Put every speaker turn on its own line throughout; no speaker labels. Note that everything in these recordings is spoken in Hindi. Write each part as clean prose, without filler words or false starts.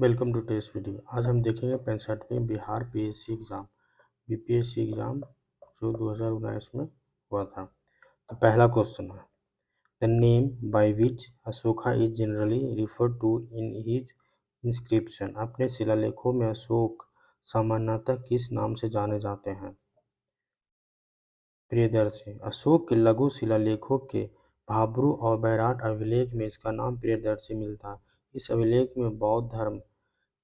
Welcome to test video. आज हम देखेंगे 65वें Bihar PSC exam BPSC exam जो 2019 में हुआ था। तो पहला क्वेश्चन है, the name by which Ashoka is generally referred to in his inscription. अपने शिलालेखों में अशोक सामान्यतः किस नाम से जाने जाते हैं? प्रियदर्शी। अशोक के लघु शिलालेखों के भाब्रू और बैराट अभिलेख में इसका नाम प्रियदर्शी मिलता है। इस अभिलेख में बौद्ध धर्म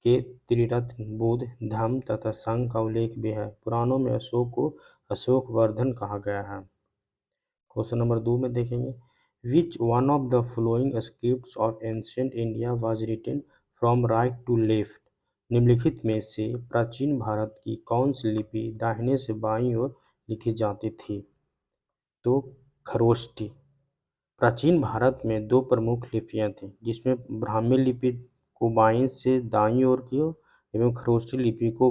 के त्रिरत्न बुद्ध, धम्म तथा संघ का उल्लेख भी है। पुराणों में अशोक को अशोकवर्धन कहा गया है। क्वेश्चन नंबर 2 में देखेंगे, which one of the following scripts of ancient India was written from right to left. निम्नलिखित में से प्राचीन भारत की कौन सी लिपि दाहिने से बाईं ओर लिखी जाती थी? तो खरोष्ठी। प्राचीन भारत में दो प्रमुख लिपियां थीं, जिसमें ब्राह्मी लिपि को बाईं से दाईं ओर की ओर एवं खरोष्ठी लिपि को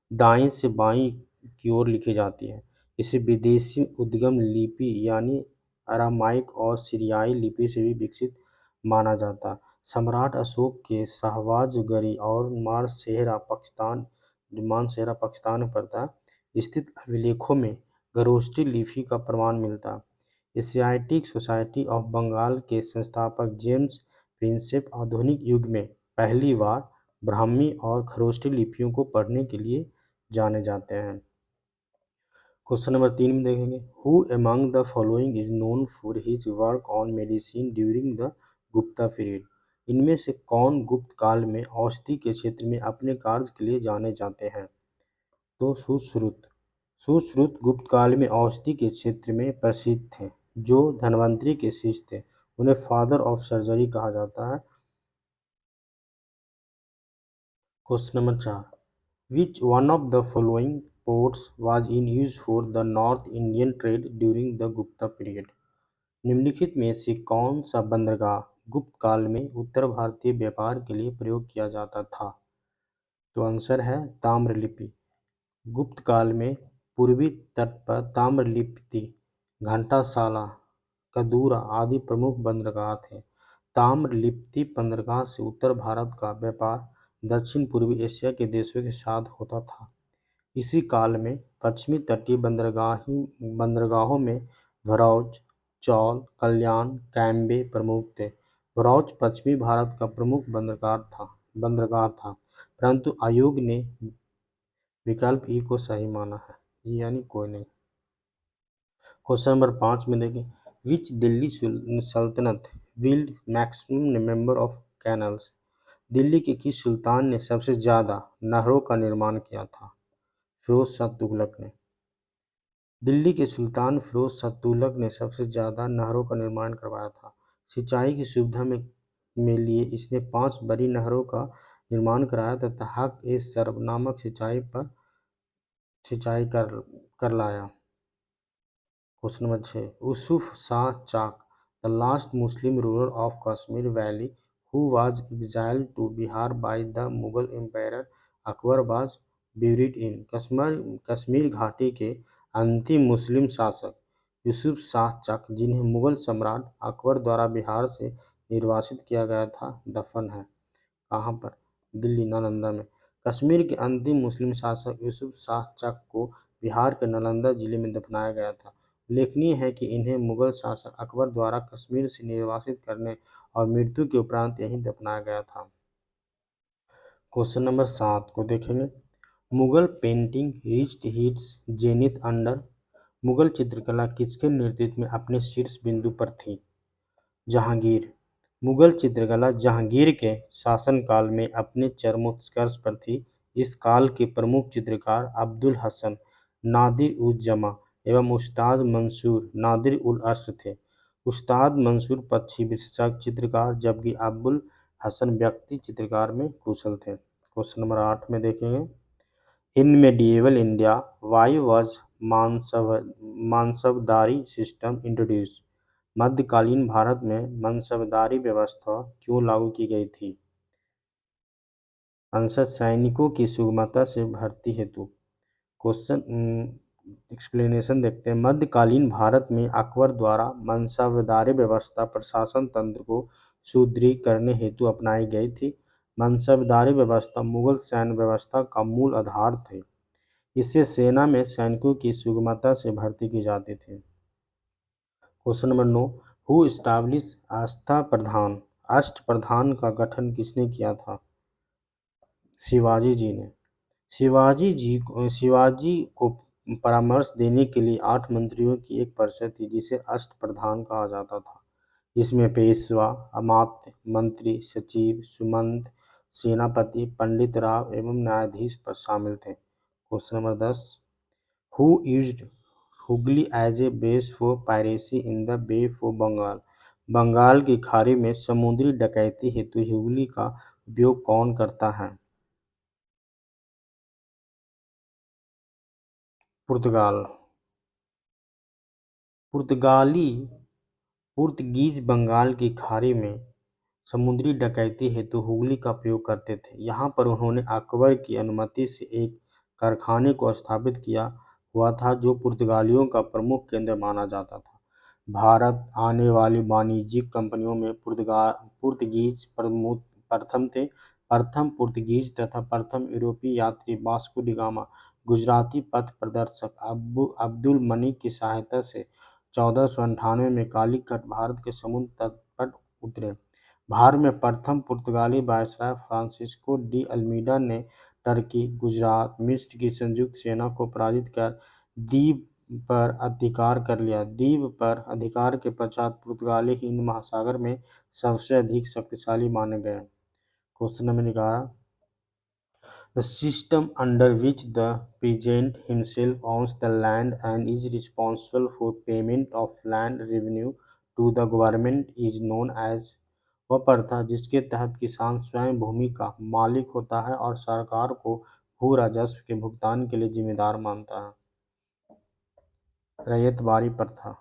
दाईं से बाईं की ओर लिखी जाती है। इसे विदेशी उद्गम लिपि यानी अरामाइक और सीरियाई लिपि से भी विकसित माना जाता। सम्राट अशोक के शाहबाजगरी और मानसेहरा पाकिस्तान में पड़ता स्थित अभिलेखों में खरोष्ठी लिपि का प्रमाण मिलता है। एशियाटिक सोसाइटी ऑफ बंगाल के संस्थापक जेम्स प्रिंसेप आधुनिक युग में पहली बार ब्राह्मी और खरोष्ठी लिपियों को पढ़ने के लिए जाने जाते हैं। क्वेश्चन नंबर 3 में देखेंगे, who among the following is known for his work on medicine during the Gupta period. इनमें से कौन गुप्त काल में औषधि के क्षेत्र में अपने कार्य के लिए जाने जाते हैं? तो सुश्रुत। सुश्रुत गुप्त काल में औषधि के क्षेत्र में प्रसिद्ध थे, जो धन्वंतरि के शिष्य थे। उन्हें फादर ऑफ सर्जरी कहा जाता है। Question number 4, which one of the following ports was in use for the north Indian trade during the Gupta period. निम्नलिखित में से कौन सा बंदरगाह गुप्त काल में उत्तर भारतीय व्यापार के लिए प्रयोग किया जाता था? तो आंसर है ताम्रलिप्ति। गुप्त काल में पूर्वी तट पर ताम्रलिप्ति, घंटासाला, कदूरा आदि प्रमुख बंदरगाह थे। ताम्रलिप्ति बंदरगाह से उत्तर भारत का व्यापार दक्षिण पूर्वी एशिया के देशों के साथ होता था। इसी काल में पश्चिमी तटीय बंदरगाहों में भरौच, चौल, कल्याण, कैम्बे प्रमुख थे। भरौच पश्चिमी भारत का प्रमुख बंदरगाह था, परंतु आयोग ने विकल्प ई को सही माना है, यानी कोई नहीं। क्वेश्चन नंबर 5 में देखें, विच दिल्ली सल्तनत build maximum number of canals. Delhi के किस सुल्तान ने सबसे ज़्यादा नहरों का निर्माण किया था? फिरोज शाह तुगलक ने। दिल्ली के सुल्तान फिरोज शाह तुगलक ने सबसे ज़्यादा नहरों का निर्माण करवाया था। सिंचाई की सुविधा में लिए इसने 5 बड़ी नहरों का निर्माण कराया तथा हक ए सरब नामक सिंचाई कर लाया। Question number 6, Yusuf Shah Chak, the last Muslim ruler of Kashmir valley who was exiled to Bihar by the Mughal empire Akbar was buried in. Kashmir घाटी के अंतिम मुस्लिम शासक यूसुफ शाह चाक, जिन्हें मुगल सम्राट अकबर द्वारा बिहार से निर्वासित किया गया था, दफन है कहाँ पर? दिल्ली, नालंदा में। कश्मीर के अंतिम मुस्लिम शासक यूसुफ शाह चक को बिहार के नालंदा जिले में दफनाया गया था। उल्लेखनीय है कि इन्हें मुगल शासक अकबर द्वारा कश्मीर से निर्वासित करने और मृत्यु के उपरांत यहीं दफनाया गया था। क्वेश्चन नंबर 7 को देखेंगे, Mughal painting reached it's zenith under. Mughal चित्रकला किसके नेतृत्व में अपने शीर्ष बिंदु पर थी? जहांगीर। मुगल चित्रकला जहांगीर के शासनकाल में अपने चरमोत्कर्ष पर थी। इस काल के प्रमुख चित्रकार अब्दुल हसन नादिर उज जमा एवं उस्ताद मंसूर नादिर उल अस्र थे। उस्ताद मंसूर पक्षी विशेषज्ञ चित्रकार, जबकि अब्दुल हसन व्यक्ति चित्रकार में कुशल थे। क्वेश्चन नंबर 8 में देखेंगे, in medieval India why was mansabdari system introduce. मध्यकालीन भारत में मनसबदारी व्यवस्था क्यों लागू की गई थी? आंसर, सैनिकों की सुगमता से भर्ती हेतु। क्वेश्चन एक्सप्लेनेशन देखते हैं। मध्यकालीन भारत में अकबर द्वारा मनसबदारी व्यवस्था प्रशासन तंत्र को सुदृढ़ करने हेतु अपनाई गई थी। मनसबदारी व्यवस्था मुगल सैन्य व्यवस्था का मूल आधार थे। इससे सेना में सैनिकों की सुगमता से भर्ती की जाती थी। क्वेश्चन नंबर 9, हु इस्टाब्लिश आस्था प्रधान, अष्टप्रधान का गठन किसने किया था? शिवाजी जी ने। शिवाजी को परामर्श देने के लिए 8 मंत्रियों की एक परिषद थी जिसे अष्टप्रधान कहा जाता था। इसमें पेशवा, अमात्य, मंत्री, सचिव, सुमंत, सेनापति, पंडित राव एवं न्यायाधीश पर शामिल थे। Question number 10, who used Hooghly as a base for piracy in the Bay of Bengal? Bengal की खाड़ी में समुद्री डकैती हेतु हुगली का उपयोग कौन करता है? पुर्तगाल। पुर्तगाली पुर्तगीज बंगाल की खाड़ी में समुद्री डकैती हेतु हुगली का प्रयोग करते थे। यहाँ पर उन्होंने अकबर की अनुमति से एक कारखाने को स्थापित किया हुआ था जो पुर्तगालियों का प्रमुख केंद्र माना जाता था। भारत आने वाली वाणिज्यिक कंपनियों में पुर्तगीज प्रथम थे। प्रथम पुर्तगीज तथा प्रथम यूरोपीय यात्री वास्को डी गामा गुजराती पथ प्रदर्शक अब्दुल मनिक की सहायता से 1498 में कालीकट भारत के समुद्र तट पर उतरे। भारत में प्रथम पुर्तगाली वायसराय फ्रांसिस्को डी अल्मीडा ने टर्की, गुजरात, मिस्र की संयुक्त सेना को पराजित कर द्वीप पर अधिकार कर लिया। द्वीप पर अधिकार के पश्चात पुर्तगाली हिंद महासागर में सबसे अधिक शक्तिशाली माने गए। Question number 11, the system under which the peasant himself owns the land and is responsible for payment of land revenue to the government is known as? वह प्रथा जिसके तहत किसान स्वयं भूमि का मालिक होता है और सरकार को भू राजस्व के भुगतान के लिए जिम्मेदार मानता है। रैयतवाड़ी प्रथा।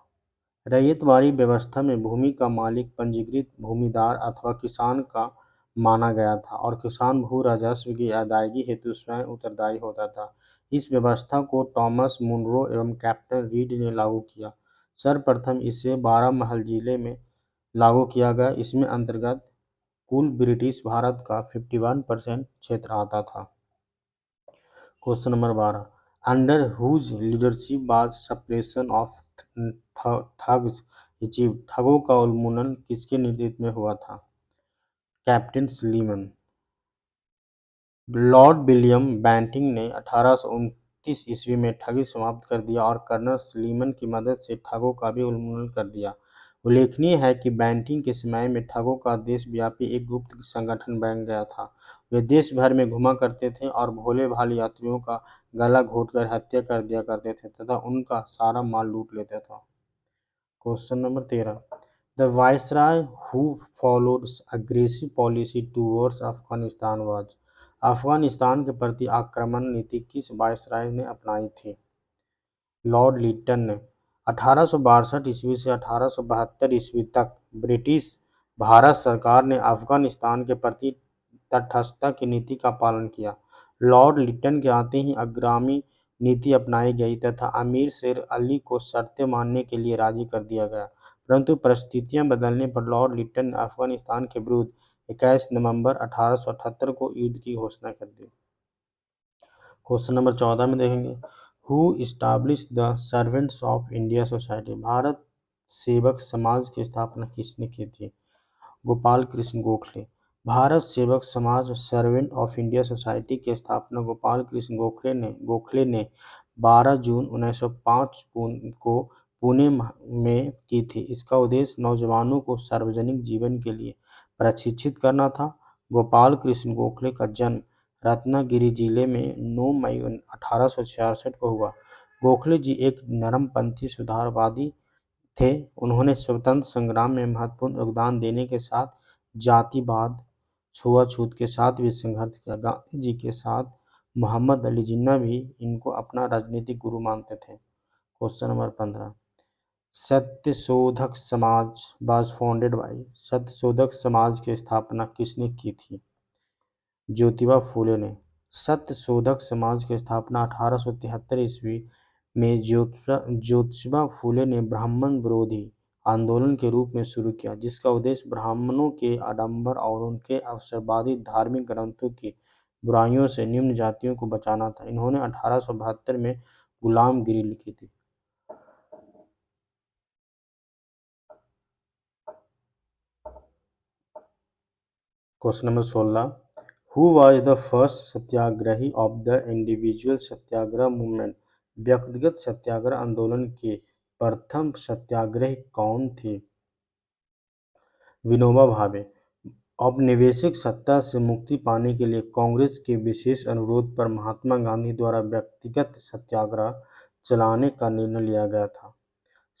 रैयतवाड़ी व्यवस्था में भूमि का मालिक पंजीकृत भूमिदार अथवा किसान का माना गया था और किसान भू राजस्व की अदायगी हेतु स्वयं उत्तरदायी होता था। इस व्यवस्था को टॉमस मुनरो एवं कैप्टन रीड ने लागू किया। सर्वप्रथम इसे 12 महल जिले में लागू किया गया। इसमें अंतर्गत कुल ब्रिटिश भारत का 51% क्षेत्र आता था। Question number 12, under whose leadership was suppression of thugs achieved? ठगों का उन्मूलन किसके नेतृत्व में हुआ था? Captain Sleeman. Lord William Bentinck ने 1829 ईस्वी में ठगी समाप्त कर दिया और कर्नल स्लीमन की मदद से ठगों का भी उन्मूलन कर दिया। उल्लेखनीय है कि बेंटिंक के समय में ठगों का देशव्यापी एक गुप्त संगठन बन गया था। वे देश भर में घुमा करते थे और भोले भाले यात्रियों का गला घोंटकर हत्या कर दिया करते थे तथा उनका सारा माल लूट लेता था। Question number 13, the viceroy who followed aggressive policy towards Afghanistan was? Afghanistan के प्रति आक्रमण नीति किस वायसराय ने अपनाई थी? लॉर्ड लिटन ने। 1862 ईस्वी से 1872 ईस्वी तक ब्रिटिश भारत सरकार ने अफगानिस्तान के प्रति तटस्थता की नीति का पालन किया। लॉर्ड लिटन के आते ही अग्रामी नीति अपनाई गई तथा अमीर शेर अली को शर्तें मानने के लिए राजी कर दिया गया, परंतु परिस्थितियां बदलने पर लॉर्ड लिटन ने अफगानिस्तान के विरुद्ध 21 नवंबर 1878 को युद्ध की घोषणा कर दी। क्वेश्चन नंबर 14 में देखेंगे, who establish the servants of India society? Bharat सेवक समाज की स्थापना किसने की थी? गोपाल कृष्ण गोखले। भारत सेवक समाज सर्वेंट ऑफ इंडिया सोसाइटी की स्थापना गोपाल कृष्ण गोखले ने 12 जून 1905 को पुणे में की थी। इसका उद्देश्य नौजवानों को सार्वजनिक जीवन के लिए प्रशिक्षित करना था। गोपाल कृष्ण गोखले का जन्म रत्नागिरी जिले में 9 मई 1866 को हुआ। गोखले जी एक नरमपंथी सुधारवादी थे। उन्होंने स्वतंत्र संग्राम में महत्वपूर्ण योगदान देने के साथ जातिवाद, छुआछूत के साथ भी संघर्ष किया। गांधी जी के साथ मोहम्मद अली जिन्ना भी इनको अपना राजनीतिक गुरु मानते थे। Question number 15, Satyashodhak Samaj was founded by? Satyashodhak Samaj की स्थापना किसने की थी? ज्योतिबा फूले ने। सत्यशोधक समाज की स्थापना 1873 ईस्वी में ज्योतिबा फूले ने ब्राह्मण विरोधी आंदोलन के रूप में शुरू किया, जिसका उद्देश्य ब्राह्मणों के आडंबर और उनके अवसरवादी धार्मिक ग्रंथों की बुराइयों से निम्न जातियों को बचाना था। इन्होंने 1872 में गुलामगिरी लिखी थी। Question number 16, who was the first satyagrahi of the individual satyagraha movement? व्यक्तिगत सत्याग्रह आंदोलन के प्रथम सत्याग्रही कौन थे? विनोबा भावे। औपनिवेशिक सत्ता से मुक्ति पाने के लिए कांग्रेस के विशेष अनुरोध पर महात्मा गांधी द्वारा व्यक्तिगत सत्याग्रह चलाने का निर्णय लिया गया था।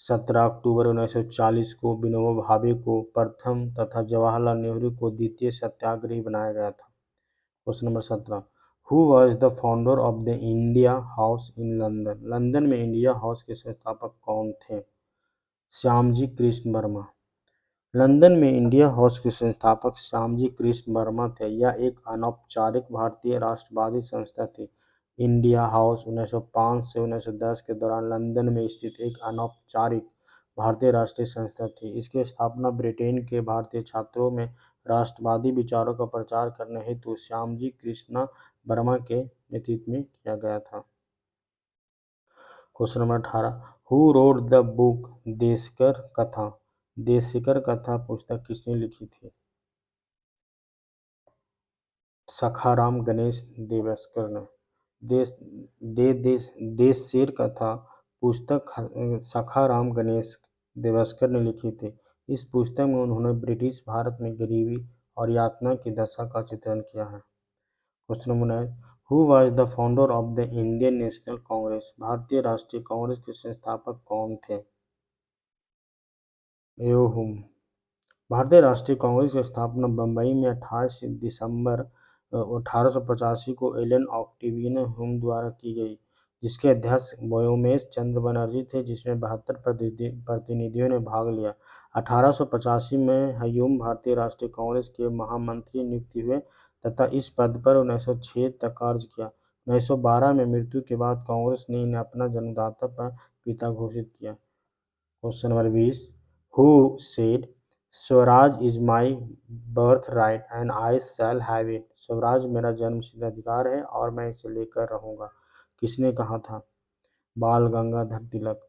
17 अक्टूबर 1940 को विनोबा भावे को प्रथम तथा जवाहरलाल नेहरू को द्वितीय सत्याग्रही बनाया गया था। Question number 17, who was the founder of the India house in London? London में इंडिया हाउस के संस्थापक कौन थे? श्यामजी कृष्ण वर्मा। लंदन में इंडिया हाउस के संस्थापक श्यामजी कृष्ण वर्मा थे। यह एक अनौपचारिक भारतीय राष्ट्रवादी संस्था थी। इंडिया हाउस 1905 से 1910 के दौरान लंदन में स्थित एक अनौपचारिक भारतीय राष्ट्रीय संस्था थी। इसकी स्थापना ब्रिटेन के भारतीय छात्रों में राष्ट्रवादी विचारों का प्रचार करने हेतु श्यामजी कृष्ण वर्मा के नेतृत्व में किया गया था। Question number 18, who wrote the book Deshkar कथा? देशिकर कथा पुस्तक किसने लिखी थी? सखाराम गणेश देवस्कर ने। देशेर कथा पुस्तक सखाराम गणेश देवस्कर ने लिखी थी। इस पुस्तक में उन्होंने ब्रिटिश भारत में गरीबी और यातना की दशा का चित्रण किया है। Question number 9, who was the founder of the Indian national Congress? भारतीय राष्ट्रीय कांग्रेस के संस्थापक कौन थे? एओहुम। भारतीय राष्ट्रीय कांग्रेस की स्थापना बम्बई में 28 दिसंबर 1885 को एलन ऑक्टेवियन ह्यूम द्वारा की गई, जिसके अध्यक्ष व्योमेश चंद्र बनर्जी थे, जिसमें 72 प्रतिनिधियों ने भाग लिया। 1885 में ह्यूम भारतीय राष्ट्रीय कांग्रेस के महामंत्री नियुक्त हुए तथा इस पद पर 1906 तक कार्य किया। 1912 में मृत्यु के बाद कांग्रेस ने इन्हें अपना जन्मदाता पिता घोषित किया। Question number 20, who said Swaraj is my birth right and I shall have it? Swaraj मेरा जन्मसिद्ध अधिकार है और मैं इसे लेकर रहूंगा। किसने कहा था? बाल गंगाधर तिलक।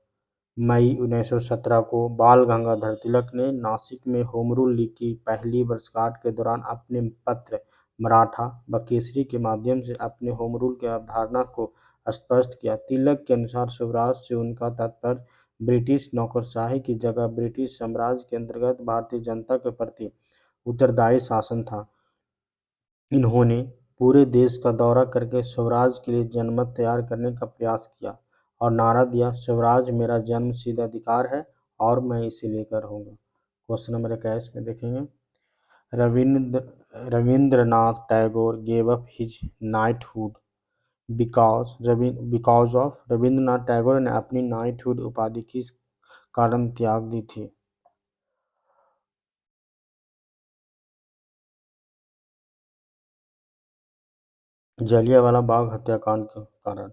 मई 1917 को बाल गंगाधर तिलक ने नासिक में होम रूल लीग की पहली वर्षगांठ के दौरान अपने पत्र मराठा व केसरी के माध्यम से अपने होम रूल की अवधारणा को स्पष्ट किया। तिलक के अनुसार स्वराज से उनका तात्पर्य ब्रिटिश नौकरशाही की जगह ब्रिटिश साम्राज्य के अंतर्गत भारतीय जनता के प्रति उत्तरदायी शासन था। इन्होंने पूरे देश का दौरा करके स्वराज के लिए जनमत तैयार करने का प्रयास किया और नारा दिया, स्वराज मेरा जन्मसिद्ध अधिकार है और मैं इसे लेकर रहूंगा। क्वेश्चन नंबर 21 में देखेंगे, Rabindranath Tagore gave up his knighthood because of? Rabindranath Tagore ने अपनी नाइटहुड उपाधि किस कारण त्याग दी थी? जलियांवाला बाग हत्याकांड के कारण।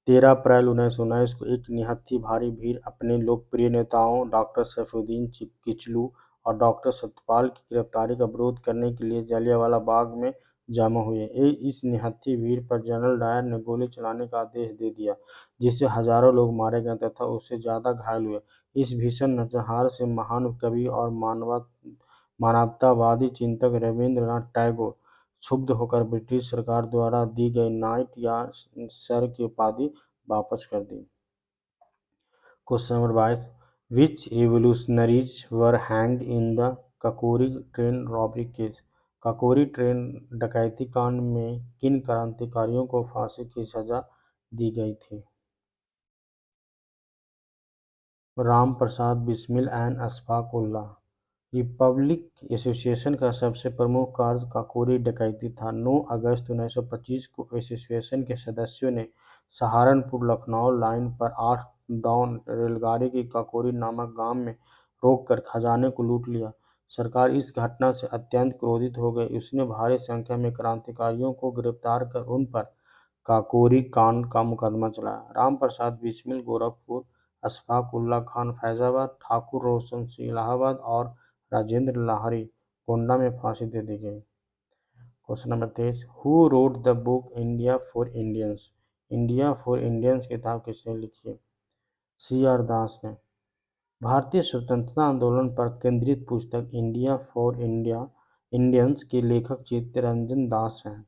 13 अप्रैल 1919 को एक निहत्थी भारी भीड़ अपने लोकप्रिय नेताओं डॉक्टर सैफुद्दीन किचलू और डॉक्टर सत्यपाल की गिरफ्तारी का विरोध करने के लिए जलियांवाला बाग में जमा हुए। इस निहत्थी भीड़ पर जनरल डायर ने गोली चलाने का आदेश दे दिया, जिससे हजारों लोग मारे गए तथा उससे ज्यादा घायल हुए। इस भीषण नरसंहार से महान कवि और मानवतावादी चिंतक रविंद्रनाथ टैगोर क्षुब्ध होकर ब्रिटिश सरकार द्वारा दी गई नाइट या सर की उपाधि वापस कर दी। Question number 22, which revolutionaries were hanged in the Kakori train robbery case? Kakori train डकैती कांड में किन क्रांतिकारियों को फांसी की सजा दी गई थी? Ram Prasad Bismil and Ashfaq Ullah. Republic association का सबसे प्रमुख कार्य काकोरी डकैती था। 9 अगस्त 1925 को एसोसिएशन के सदस्यों ने सहारनपुर लखनऊ लाइन पर 8 डाउन रेलगाड़ी की काकोरी नामक गांव में रोककर खजाने को लूट लिया। सरकार इस घटना से अत्यंत क्रोधित हो गई। उसने भारी संख्या में क्रांतिकारियों को गिरफ्तार कर उन पर काकोरी कांड का मुकदमा चलाया। राम प्रसाद बिस्मिल गोरखपुर अशफाक उल्ला खान फैजाबाद, ठाकुर रोशन सिंह इलाहाबाद और राजेंद्र लाहिड़ी गोंडा में फांसी दे दी गई। Question number 23, who wrote the book India for Indians? India for Indians किताब किसने लिखी? सी आर दास ने। भारतीय स्वतंत्रता आंदोलन पर केंद्रित पुस्तक इंडिया फॉर इंडियंस के लेखक चित्तरंजन दास हैं।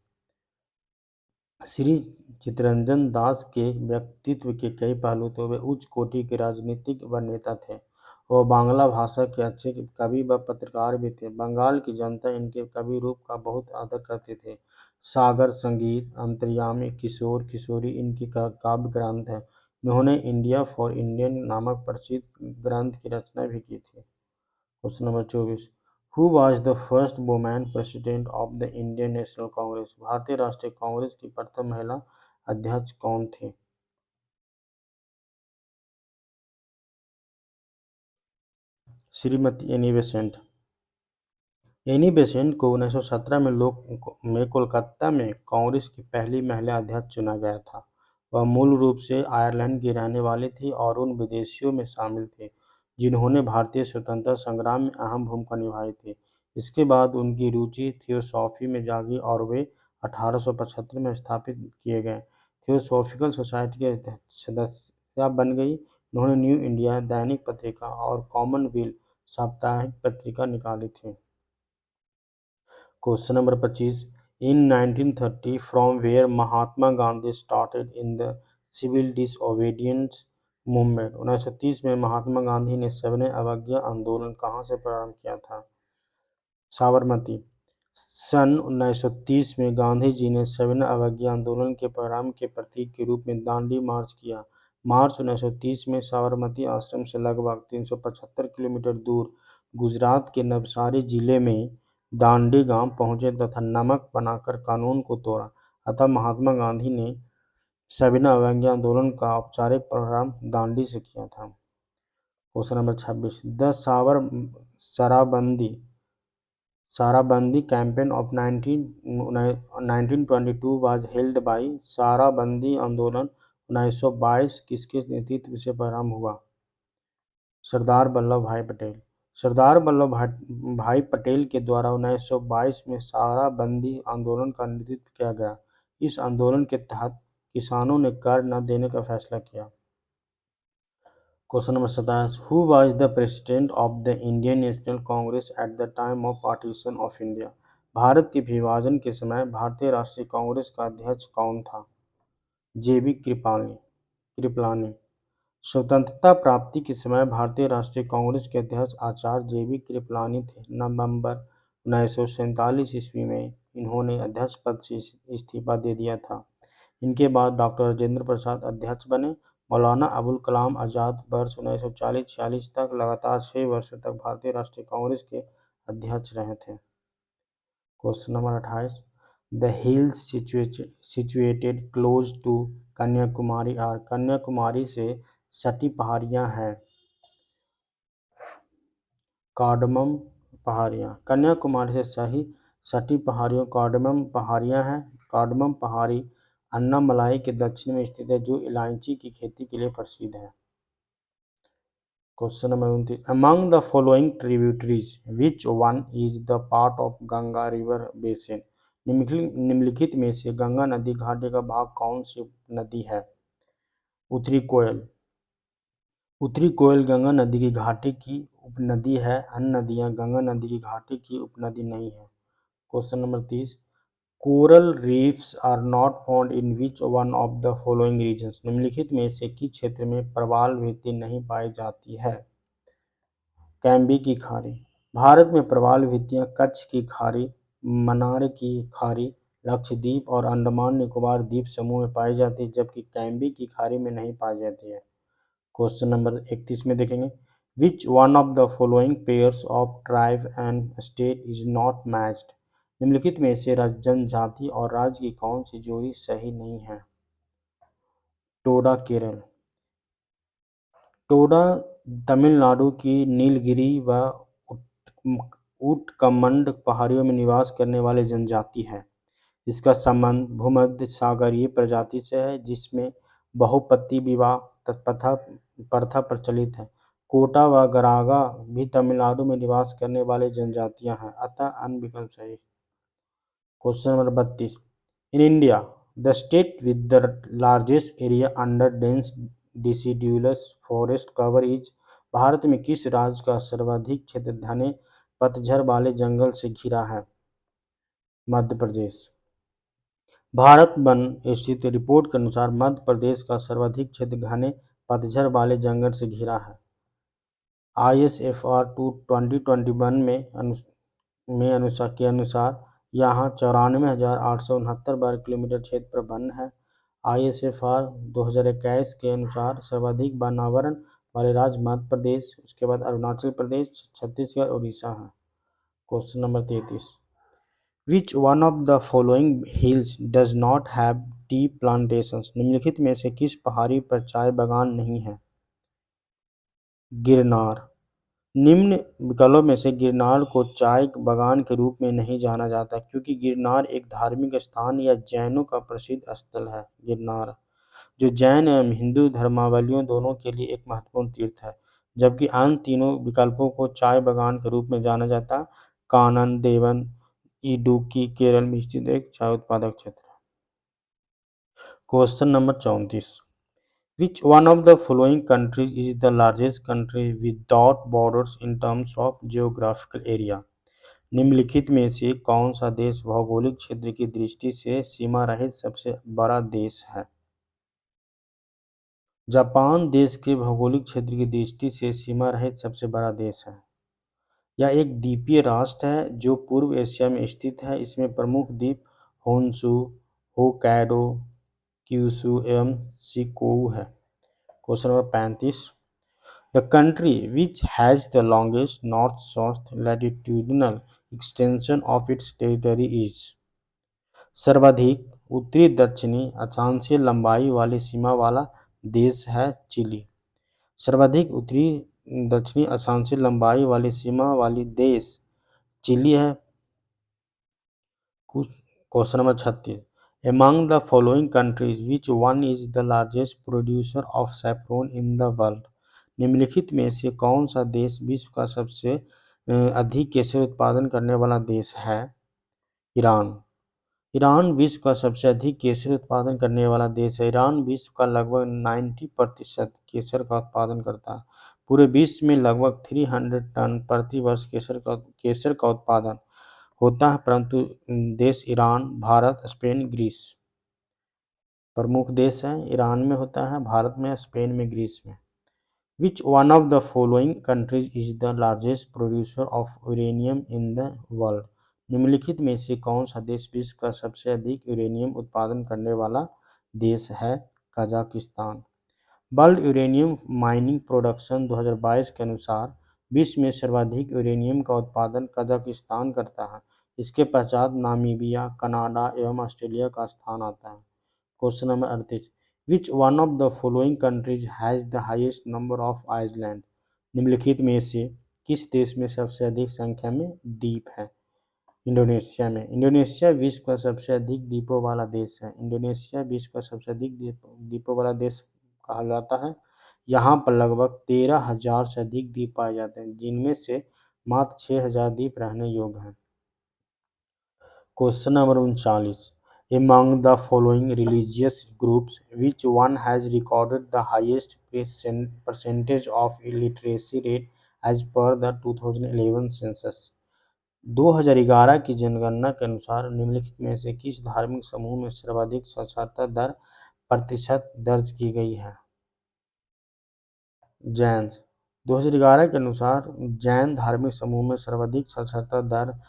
श्री चित्तरंजन दास के व्यक्तित्व के कई पहलू थे। वे उच्च कोटि के राजनीतिक व नेता थे। वह बांग्ला भाषा के अच्छे कवि व पत्रकार भी थे। बंगाल की जनता इनके कवि रूप का बहुत आदर करती थी। सागर संगीत, अंतर्यामी, किशोर किशोरी इनकी काव्य ग्रंथ है। इन्होंने इंडिया फॉर इंडियन नामक प्रसिद्ध ग्रंथ की रचना भी की थी। Question number 24, who was the first women president of the Indian national Congress? भारतीय राष्ट्रीय कांग्रेस की प्रथम महिला अध्यक्ष कौन थी? Shrimati Annie Besant. Annie Besant को 1917 में कोलकाता में कांग्रेस की पहली महिला अध्यक्ष चुना गया था। वह मूल रूप से आयरलैंड की रहने वाली थी और उन विदेशियों में शामिल थे जिन्होंने भारतीय स्वतंत्रता संग्राम में अहम भूमिका निभाई थी। इसके बाद उनकी रुचि थियोसॉफी में जागी और वे 1875 में स्थापित किए गए थियोसॉफिकल सोसाइटी के सदस्य बन गई। उन्होंने न्यू इंडिया दैनिक पत्रिका और कॉमनवेल्थ साप्ताहिक पत्रिका निकाली थी। Question number 25, in 1930 from where Mahatma Gandhi started in the civil disobedience movement? 1930 में महात्मा गांधी ने सविनय अवज्ञा आंदोलन कहाँ से प्रारंभ किया था? साबरमती। सन 1930 में गांधी जी ने सविनय अवज्ञा आंदोलन के प्रारंभ के प्रतीक के रूप में दांडी मार्च किया। मार्च 1930 में साबरमती आश्रम से लगभग 375 किलोमीटर दूर गुजरात के नवसारी जिले में दांडी गांव पहुंचे तथा नमक बनाकर कानून को तोड़ा। अतः महात्मा गांधी ने सविनय अवज्ञा आंदोलन का औपचारिक प्रारंभ दांडी से किया था। Question number 26, the Sarabandi campaign of 1922 was held by? Sarabandi आंदोलन 1922 किसके नेतृत्व से प्रारंभ हुआ? सरदार वल्लभ भाई पटेल। सरदार वल्लभ भाई पटेल के द्वारा 1922 में साराबंदी आंदोलन का नेतृत्व किया गया। इस आंदोलन के तहत किसानों ने कर न देने का फैसला किया। Question number 27, who was the president of the Indian national Congress at the time of partition of India? Bharat के विभाजन के समय भारतीय राष्ट्रीय कांग्रेस का अध्यक्ष कौन था? जेबी कृपलानी। स्वतंत्रता प्राप्ति के समय भारतीय राष्ट्रीय कांग्रेस के अध्यक्ष आचार्य जेबी कृपलानी थे। नवंबर 1947 ईस्वी में इन्होंने अध्यक्ष पद से इस्तीफा दे दिया था। इनके बाद डॉक्टर राजेंद्र प्रसाद अध्यक्ष बने। मौलाना अबुल कलाम आज़ाद वर्ष 1940-46 तक लगातार 6 वर्षों तक भारतीय राष्ट्रीय कांग्रेस के अध्यक्ष रहे थे। Question number 28, the hills situated close to Kanyakumari are? Kanyakumari से सटी पहाड़ियाँ हैं। कार्डमम पहाड़ियाँ। कन्याकुमारी से सटी पहाड़ियों कार्डमम पहाड़ियाँ हैं। कार्डमम पहाड़ी अन्नामलाई के दक्षिण में स्थित है जो इलायची की खेती के लिए प्रसिद्ध है। Question number 29, among the following tributaries which one is the part of Ganga river basin? निम्नलिखित में से गंगा नदी घाटी का भाग कौन सी नदी है? उत्तरी कोयल। उत्तरी कोयल गंगा नदी की घाटी की उपनदी है। अन्य नदियाँ गंगा नदी की घाटी की उपनदी नहीं है। Question number 30, coral reefs are not found in which one of the following regions? निम्नलिखित में से किस क्षेत्र में प्रवाल भित्ति नहीं पाई जाती है? कैम्बी की खाड़ी। भारत में प्रवाल भित्तियां कच्छ की खाड़ी, मन्नार की खाड़ी, लक्षद्वीप और अंडमान निकोबार द्वीप समूह में पाई जाती है जबकि कैम्बी की खाड़ी में नहीं पाई जाती है। क्वेश्चन नंबर 31 में देखेंगे, which one of the following pairs of tribe and state is not matched? निम्नलिखित में से जनजाति और राज्य की कौन सी जोड़ी सही नहीं है? टोडा केरल। टोडा तमिलनाडु की नीलगिरी व उटकमंड पहाड़ियों में निवास करने वाले जनजाति है। इसका संबंध भूमध्य सागरीय प्रजाति से है जिसमें बहुपति विवाह, प्रथा प्रचलित है। कोटा व गरागा भी तमिलनाडु में निवास करने वाले जनजातियां हैं, अतः अन्य विकल्प सही। Question number 32। In India the state with the largest area under dense deciduous forest cover is. Bharat में किस राज्य का सर्वाधिक क्षेत्र घने पतझड़ वाले जंगल से घिरा है? मध्य प्रदेश। भारत वन स्थित रिपोर्ट के अनुसार मध्य प्रदेश का सर्वाधिक क्षेत्र घने पतझड़ वाले जंगल से घिरा है। ISFR 2021 में अनुसार यहाँ 94,869 वर्ग किलोमीटर क्षेत्र पर वन है। ISFR 2021 के अनुसार सर्वाधिक वनावरण वाले राज्य मध्य प्रदेश, उसके बाद अरुणाचल प्रदेश, छत्तीसगढ़, उड़ीसा है। Question number 33। Which one of the following hills does not have T plantations. निम्नलिखित में से किस पहाड़ी पर चाय बागान नहीं है? गिरनार। निम्न विकल्पों में से गिरनार को चाय बागान के रूप में नहीं जाना जाता क्योंकि गिरनार एक धार्मिक स्थान या जैनों का प्रसिद्ध स्थल है। गिरनार जो जैन एवं हिंदू धर्मावलंबियों दोनों के लिए एक महत्वपूर्ण तीर्थ है, जबकि अन्य तीनों विकल्पों को चाय बागान के रूप में जाना जाता। कानन देवन इडुक्की केरल में स्थित एक चाय उत्पादक क्षेत्र है। Question number 34। Which one of the following countries is the largest country without borders in terms of geographical area? निम्नलिखित में से कौन सा देश भौगोलिक क्षेत्र की दृष्टि से सीमा रहित सबसे बड़ा देश है? जापान देश के भौगोलिक क्षेत्र की दृष्टि से सीमा रहित सबसे बड़ा देश है। यह एक द्वीपीय राष्ट्र है जो पूर्व एशिया में स्थित है। इसमें प्रमुख द्वीप होन्शु, होक्काइडो, क्यूशू एवं शिकोकू है। Question number 35। The country which has the longest north-south latitudinal extension of its territory is। सर्वाधिक उत्तरी दक्षिणी अक्षांशीय लंबाई वाली सीमा वाला देश है चिली। सर्वाधिक उत्तरी दक्षिणी अक्षांशीय लंबाई वाली सीमा वाली देश चिली है। Question number 36। Among the following countries, which one is the largest producer of saffron in the world? निम्नलिखित में से कौन सा देश विश्व का सबसे अधिक केसर उत्पादन करने वाला देश है? ईरान। ईरान विश्व का सबसे अधिक केसर उत्पादन करने वाला देश है। ईरान विश्व का लगभग 90% केसर का उत्पादन करता है। पूरे विश्व में लगभग 300 टन प्रति वर्ष केसर का उत्पादन होता है, परंतु देश ईरान, भारत, स्पेन, ग्रीस प्रमुख देश हैं। ईरान में होता है, भारत में, स्पेन में, ग्रीस में। Which one of the following countries is the largest producer of uranium in the world? निम्नलिखित में से कौन सा देश विश्व का सबसे अधिक यूरेनियम उत्पादन करने वाला देश है? Kazakhstan. World uranium mining production 2022 के अनुसार विश्व में सर्वाधिक यूरेनियम का उत्पादन कजाकिस्तान करता है। इसके पश्चात नामीबिया, कनाडा एवं ऑस्ट्रेलिया का स्थान आता है। Question number 38। Which one of the following countries has the highest number of island? निम्नलिखित में से किस देश में सबसे अधिक संख्या में द्वीप हैं? इंडोनेशिया में। इंडोनेशिया विश्व का सबसे अधिक द्वीपों वाला देश है। इंडोनेशिया विश्व का सबसे अधिक द्वीपों वाला देश कहा जाता है। यहाँ पर लगभग 13,000 से अधिक द्वीप पाए जाते हैं, जिनमें से मात्र 6,000 द्वीप रहने योग्य हैं। Question number 39। Among the following religious groups, which one has recorded the highest percentage of illiteracy rate as per the 2011 census? 2011 की जनगणना के अनुसार निम्नलिखित में से किस धार्मिक समूह में सर्वाधिक साक्षरता दर प्रतिशत दर्ज की गई है? जैन। 2011 के अनुसार जैन धार्मिक समूह में सर्वाधिक साक्षरता दर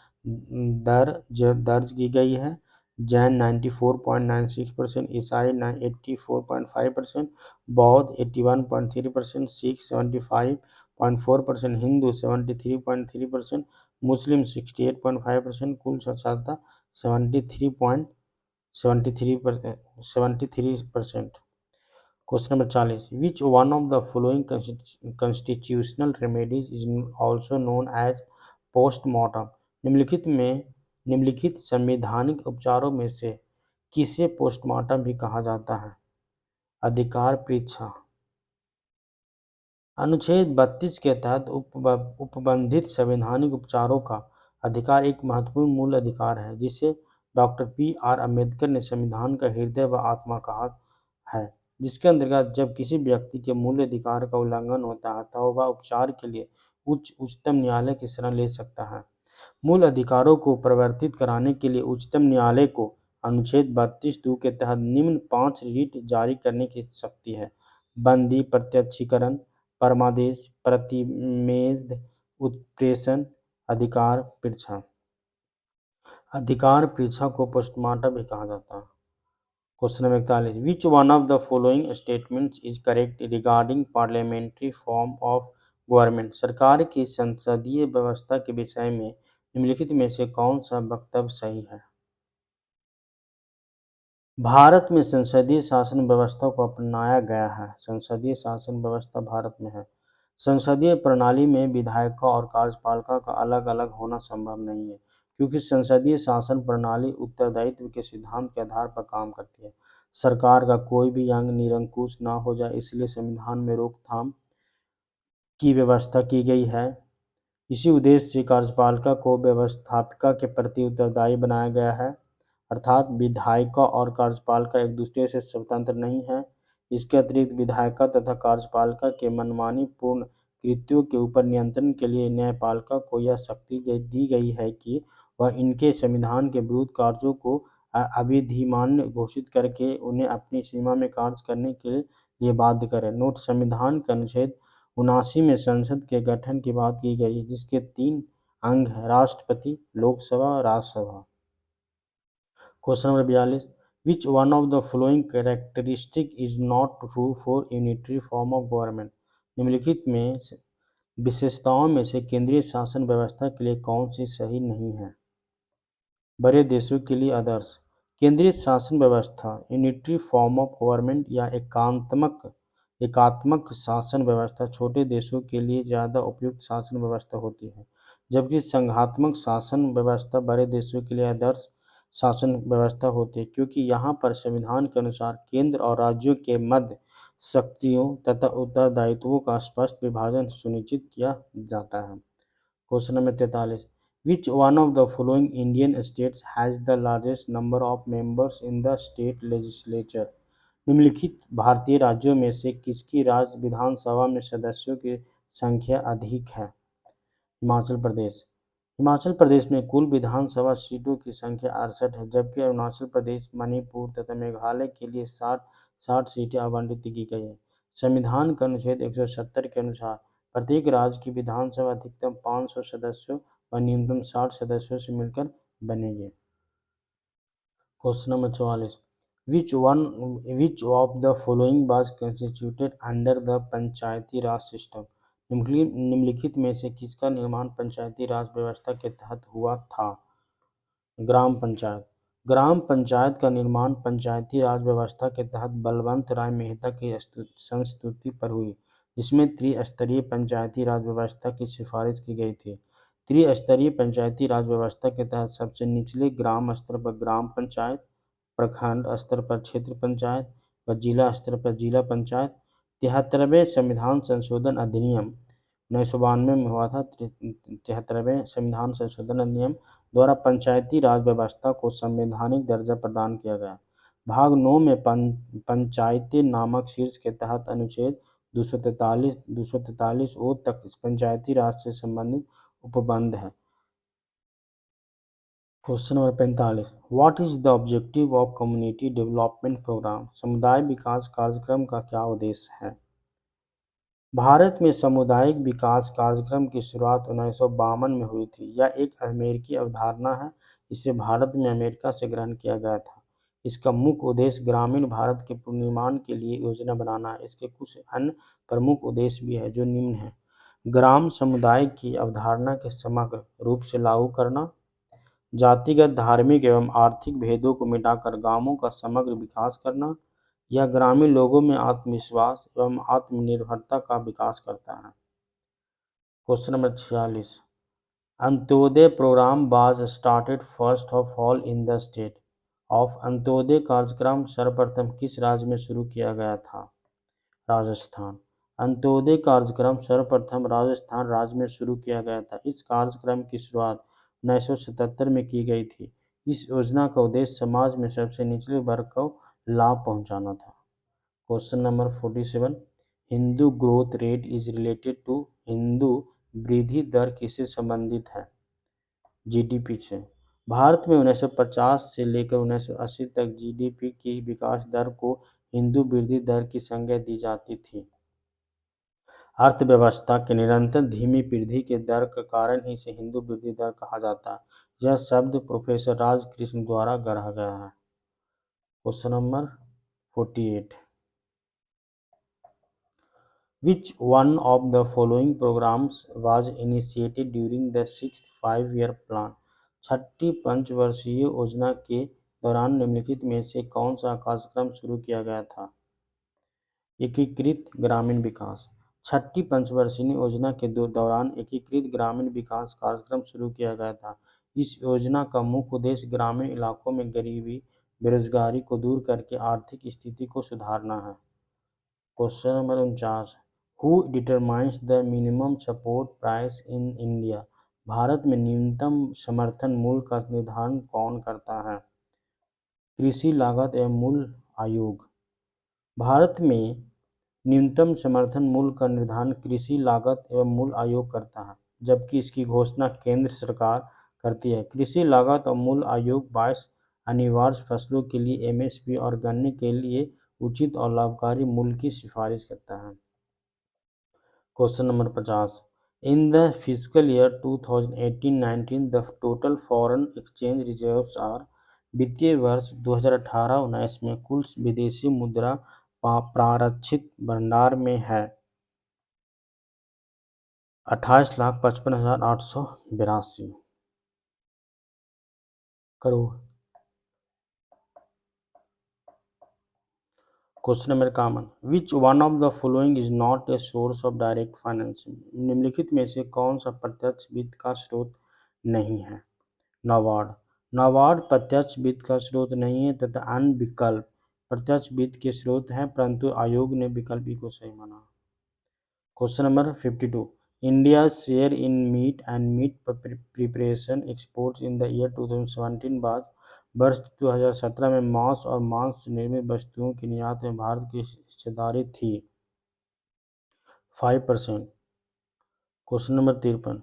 दर्ज की गई है। जैन 94.96%, ईसाई 84.5%, बौद्ध 81.3%, सिख 75.4%, हिंदू 73.3%, मुस्लिम 68.5%, कुल साक्षरता 73%। Question number 40। Which one of the following constitutional remedies is also known as postmortem? निम्नलिखित संवैधानिक उपचारों में से किसे पोस्टमार्टम भी कहा जाता है? अधिकार परीक्षा, अनुच्छेद 32 के तहत उपबंधित संवैधानिक उपचारों का अधिकार एक महत्वपूर्ण मूल अधिकार है जिसे डॉक्टर पी. आर. अम्बेडकर ने संविधान का हृदय व आत्मा कहा है, जिसके अंतर्गत जब किसी व्यक्ति के मूल अधिकार का उल्लंघन होता है तो वह उपचार के लिए उच्चतम न्यायालय की शरण ले सकता है। मूल अधिकारों को परिवर्तित कराने के लिए उच्चतम न्यायालय को अनुच्छेद 32(2) के तहत निम्न 5 रिट जारी करने की शक्ति है: बंदी प्रत्यक्षीकरण, परमादेश, प्रतिमेय उत्प्रेषण, अधिकार परीक्षा। अधिकार परीक्षा को पोस्टमार्टम भी कहा जाता है। Question number 41, which one of the following statements is correct regarding parliamentary form of government? सरकार की संसदीय व्यवस्था के विषय में निम्नलिखित में से कौन सा वक्तव्य सही है? भारत में संसदीय शासन व्यवस्था को अपनाया गया है। संसदीय शासन व्यवस्था भारत में है। संसदीय प्रणाली में विधायिका और कार्यपालिका का अलग अलग होना संभव नहीं है, क्योंकि संसदीय शासन प्रणाली उत्तरदायित्व के सिद्धांत के आधार पर काम करती है। सरकार का कोई भी अंग निरंकुश न हो जाए, इसलिए संविधान में रोकथाम की व्यवस्था की गई है। इसी उद्देश्य से कार्यपालिका को व्यवस्थापिका के प्रति उत्तरदायी बनाया गया है, अर्थात विधायिका और कार्यपालिका एक दूसरे से स्वतंत्र नहीं है। इसके अतिरिक्त विधायिका तथा कार्यपालिका के मनमानी पूर्ण कृत्यों के ऊपर नियंत्रण के लिए न्यायपालिका को यह शक्ति दी गई है कि वह इनके संविधान के विरुद्ध कार्यों को अविधिमान्य घोषित करके उन्हें अपनी सीमा में कार्य करने के लिए बाध्य करे। नोट: संविधान के अनुच्छेद 79 में संसद के गठन की बात की गई है, जिसके 3 अंग हैं: राष्ट्रपति, Lok Sabha, Rajya Sabha. Question number 42, which one of the following characteristic is not true for unitary form of government? निम्नलिखित में विशेषताओं में से केंद्रीय शासन व्यवस्था के लिए कौन सी सही नहीं है? बड़े देशों के लिए आदर्श। केंद्रीय शासन व्यवस्था यूनिटरी फॉर्म ऑफ गवर्नमेंट या एकात्मक शासन व्यवस्था छोटे देशों के लिए ज़्यादा उपयुक्त शासन व्यवस्था होती है, जबकि संघात्मक शासन व्यवस्था बड़े देशों के लिए आदर्श शासन व्यवस्था होती है, क्योंकि यहाँ पर संविधान के अनुसार केंद्र और राज्यों के मध्य शक्तियों तथा उत्तरदायित्वों का स्पष्ट विभाजन सुनिश्चित किया जाता है। Question number 43, which one of the following Indian states has the largest number of members in the state legislature? निम्नलिखित भारतीय राज्यों में से किसकी राज्य विधानसभा में सदस्यों की संख्या अधिक है? हिमाचल प्रदेश। हिमाचल प्रदेश में कुल विधानसभा सीटों की संख्या 68 है, जबकि अरुणाचल प्रदेश, मणिपुर तथा मेघालय के लिए 60 सीटें आवंटित की गई हैं। संविधान के अनुच्छेद 170 के अनुसार प्रत्येक राज्य की विधानसभा अधिकतम 500 सदस्यों व न्यूनतम 60 सदस्यों से मिलकर बनेगी। Question number 44, which of the following was constituted under the Panchayati Raj system? निम्नलिखित में से किसका निर्माण पंचायती राज व्यवस्था के तहत हुआ था? ग्राम पंचायत। ग्राम पंचायत का निर्माण पंचायती राज व्यवस्था के तहत बलवंत राय मेहता की संस्तुति पर हुई, जिसमें त्रिस्तरीय पंचायती राज व्यवस्था की सिफारिश की गई थी। त्रिस्तरीय पंचायती राज व्यवस्था के तहत सबसे निचले ग्राम स्तर पर ग्राम पंचायत, प्रखंड स्तर पर क्षेत्र पंचायत व जिला स्तर पर जिला पंचायत। 73वें संविधान संशोधन अधिनियम 1992 में हुआ था। 73वें संविधान संशोधन अधिनियम द्वारा पंचायती राज व्यवस्था को संवैधानिक दर्जा प्रदान किया गया। भाग 9 में पंचायतें नामक शीर्ष के तहत अनुच्छेद 243 ओ तक पंचायती राज से संबंधित उपबंध है। Question number 45, what is the objective of community development programme? समुदाय विकास कार्यक्रम का क्या उद्देश्य है? भारत में सामुदायिक विकास कार्यक्रम की शुरुआत 1952 में हुई थी। यह एक अमेरिकी अवधारणा है। इसे भारत में अमेरिका से ग्रहण किया गया था। इसका मुख्य उद्देश्य ग्रामीण भारत के पुनर्निर्माण के लिए योजना बनाना है। इसके कुछ अन्य प्रमुख उद्देश्य भी हैं, जो निम्न हैं: ग्राम समुदाय की अवधारणा के समग्र रूप से लागू करना, जातिगत, धार्मिक एवं आर्थिक भेदों को मिटाकर गांवों का समग्र विकास करना। यह ग्रामीण लोगों में आत्मविश्वास एवं आत्मनिर्भरता का विकास करता है। Question number 46, Antyodaya programme was started first of all in the state of? Antyodaya कार्यक्रम सर्वप्रथम किस राज्य में शुरू किया गया था? राजस्थान। अंत्योदय कार्यक्रम सर्वप्रथम राजस्थान राज्य में शुरू किया गया था। इस कार्यक्रम की शुरुआत 1977 में की गई थी। इस योजना का उद्देश्य समाज में सबसे निचले वर्ग को लाभ पहुंचाना था। Question number 47, Hindu growth rate is related to, Hindu वृद्धि दर किससे संबंधित है? जीडीपी से। भारत में 1950 से लेकर 1980 तक जीडीपी की विकास दर को हिंदू वृद्धि दर की संज्ञा दी जाती थी। अर्थव्यवस्था के निरंतर धीमी वृद्धि के दर के कारण ही इसे हिंदू वृद्धि दर कहा जाता है। यह शब्द प्रोफेसर राजकृष्ण द्वारा गढ़ा गया है। Question number 48, Which one of the following programs was initiated during the sixth five-year plan? छठी पंचवर्षीय योजना के दौरान निम्नलिखित में से कौन सा कार्यक्रम शुरू किया गया था? एकीकृत ग्रामीण विकास। छठी पंचवर्षीय योजना के दौरान एकीकृत ग्रामीण विकास कार्यक्रम शुरू किया गया था। इस योजना का मुख्य उद्देश्य ग्रामीण इलाकों में गरीबी, बेरोजगारी को दूर करके आर्थिक स्थिति को सुधारना है। Question number 49, who determines the minimum support price in India? Bharat में न्यूनतम समर्थन मूल्य का निर्धारण कौन करता है? कृषि लागत एवं मूल्य आयोग। भारत में न्यूनतम समर्थन मूल्य का निर्धारण कृषि लागत एवं मूल्य आयोग करता है, जबकि इसकी घोषणा केंद्र सरकार करती है। कृषि लागत और मूल्य आयोग 22 अनिवार्य फसलों के लिए एमएसपी और गन्ने के लिए उचित और लाभकारी मूल्य की सिफारिश करता है। Question number 50, in the physical year 2018-19 the total foreign exchange reserves are, वित्तीय वर्ष 2018-19 में कुल विदेशी मुद्रा प्रारक्षित भंडार में है 28,55,882 crore. Question number common, which one of the following is not a source of direct financing? निम्नलिखित में से कौन सा प्रत्यक्ष वित्त का स्रोत नहीं है? नाबार्ड। नाबार्ड प्रत्यक्ष वित्त का स्रोत नहीं है तथा अन्य विकल्प प्रत्यक्ष वित्त के स्रोत हैं, परंतु आयोग ने विकल्प को सही माना। Question number 52, India share in meat and meat preparation exports in the year 2017 बाद वर्ष 2017 में मांस और मांस से निर्मित वस्तुओं की निर्यात में भारत की हिस्सेदारी थी 5%। Question number 53,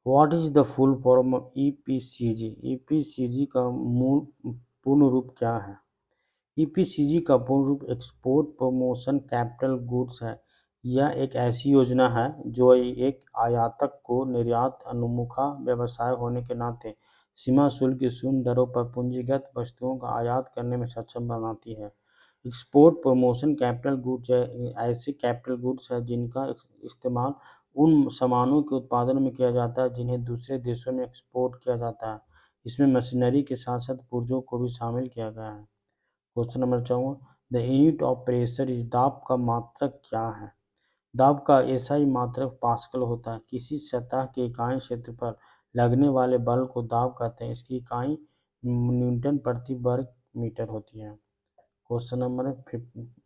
what is the full form of EPCG? EPCG का पूर्ण रूप क्या है? ईपीसीजी का पूर्ण रूप एक्सपोर्ट प्रमोशन कैपिटल गुड्स है। यह एक ऐसी योजना है जो एक आयातक को निर्यात अनुमुखा व्यवसाय होने के नाते सीमा शुल्क की शून्य दरों पर पूंजीगत वस्तुओं का आयात करने में सक्षम बनाती है। एक्सपोर्ट प्रमोशन कैपिटल गुड्स ऐसे कैपिटल गुड्स है जिनका इस्तेमाल उन सामानों के उत्पादन में किया जाता है जिन्हें दूसरे देशों में एक्सपोर्ट किया जाता है। इसमें मशीनरी के साथ साथ पुर्जों को भी शामिल किया गया है। Question number 54, the unit of pressure is, दाब का मात्रक क्या है? दाब का एसआई मात्रक पास्कल होता है। किसी सतह के इकाई क्षेत्र पर लगने वाले बल को दाब कहते हैं। इसकी इकाई न्यूटन प्रति वर्ग मीटर होती है। Question number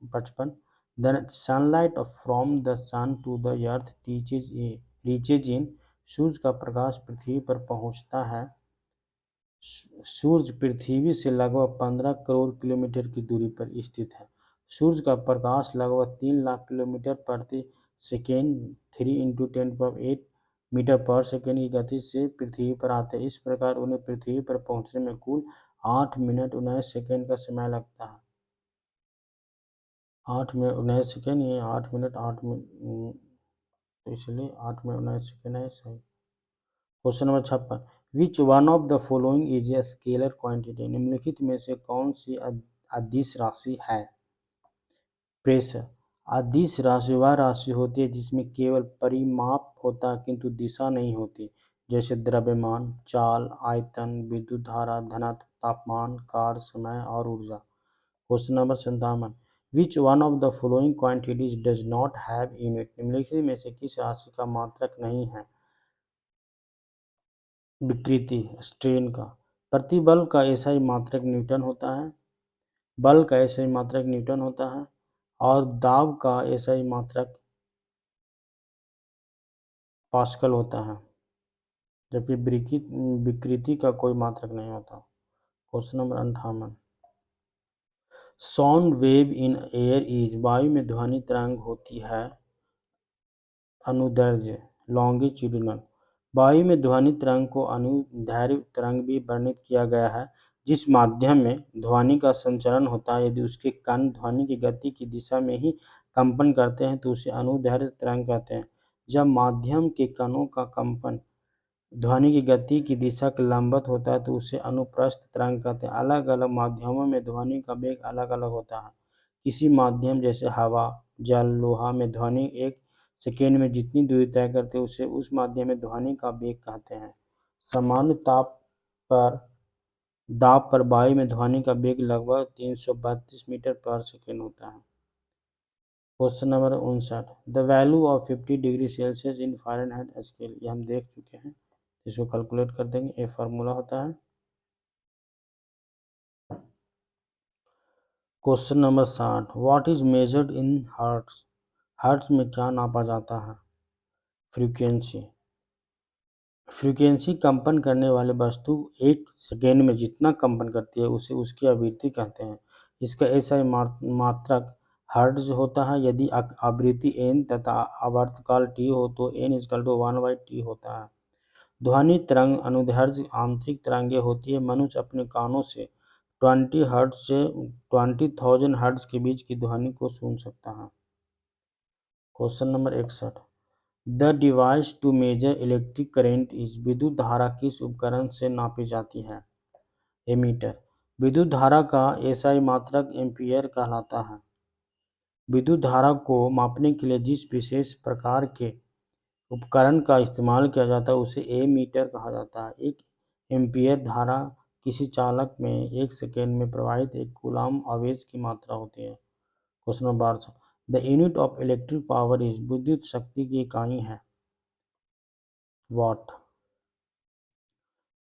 55, the sunlight from the sun to the earth reaches in, सूर्य का प्रकाश पृथ्वी पर पहुंचता है। सूर्य पृथ्वी से लगभग 15 करोड़ किलोमीटर की दूरी पर स्थित है। सूर्य का प्रकाश लगभग 3 लाख किलोमीटर प्रति सेकेंड 3 × 10⁸ मीटर पर सेकेंड की गति से पृथ्वी पर आते हैं। इस प्रकार उन्हें पृथ्वी पर पहुंचने में कुल 8 मिनट 19 सेकेंड का समय लगता है। 8 मिनट 19 सेकेंड, ये 8 मिनट 8 मिनट, तो इसलिए 8 मिनट 19 सेकेंड है सही। Question number 56, which one of the following is a scalar quantity? निम्नलिखित में से कौन सी अदिश राशि है? प्रेशर। अदिश राशि वह राशि होती है जिसमें केवल परिमाप होता है किंतु दिशा नहीं होती, जैसे द्रव्यमान, चाल, आयतन, विद्युत धारा, घनत्व, तापमान, कार्य, समय और ऊर्जा। Question number 57, which one of the following quantities does not have unit? निम्नलिखित में से किस राशि का मात्रक नहीं है? विकृति, स्ट्रेन का। प्रतिबल का एसआई मात्रक न्यूटन होता है, बल का एसआई मात्रक न्यूटन होता है और दाब का एसआई मात्रक पास्कल होता है, जबकि विकृति का कोई मात्रक नहीं होता। Question number 58। Sound wave in air is, वायु में ध्वनि तरंग होती है अनुदैर्ध्य लॉन्गिट्यूडिनल। वायु में ध्वनि तरंग को अनुदैर्ध्य तरंग भी वर्णित किया गया है। जिस माध्यम में ध्वनि का संचरण होता है, यदि उसके कण ध्वनि की गति की दिशा में ही कंपन करते हैं तो उसे अनुदैर्ध्य तरंग कहते हैं। जब माध्यम के कणों का कंपन ध्वनि की गति की दिशा के लंबवत होता है तो उसे अनुप्रस्थ तरंग कहते हैं। अलग अलग माध्यमों में ध्वनि का वेग अलग अलग होता है। किसी माध्यम जैसे हवा, जल, लोहा में ध्वनि एक सेकेंड में जितनी दूरी तय करते हैं उसे उस माध्यम में ध्वनि का वेग कहते हैं। सामान्य पर दाब पर वायु में ध्वनि का वेग लगभग 332 मीटर पर सेकेंड होता है। Question number 59। The value of 50 degree Celsius in Fahrenheit scale, ये हम देख चुके हैं, इसको कैलकुलेट कर देंगे। ये फार्मूला होता है। Question number 60। What is measured in hertz, hertz में क्या नापा जाता है? फ्रीक्वेंसी। फ्रीक्वेंसी कंपन करने वाले वस्तु एक सेकेंड में जितना कंपन करती है उसे उसकी आवृत्ति कहते हैं। इसका ऐसा मात्रक हर्ट्ज होता है। यदि आवृत्ति n तथा आवर्तकाल t हो तो n = 1/t होता है। ध्वनि तरंग अनुदैर्ध्य आंतरिक तरंगें होती है। मनुष्य अपने कानों से 20 हर्ट्ज से 20,000 हर्ट्ज के बीच की ध्वनि को सुन सकता है। Question number 61। The device to measure electric current is, विद्युत धारा किस उपकरण से नापी जाती है? एमीटर। विद्युत धारा का एसआई मात्रक एम्पीयर कहलाता है। विद्युत धारा को मापने के लिए जिस विशेष प्रकार के उपकरण का इस्तेमाल किया जाता है उसे एमीटर कहा जाता है। एक एम्पीयर धारा किसी चालक में एक सेकेंड में प्रवाहित एक कूलाम आवेश की मात्रा होती है। Question number 62। The unit of electric power is, विद्युत शक्ति की इकाई है watt.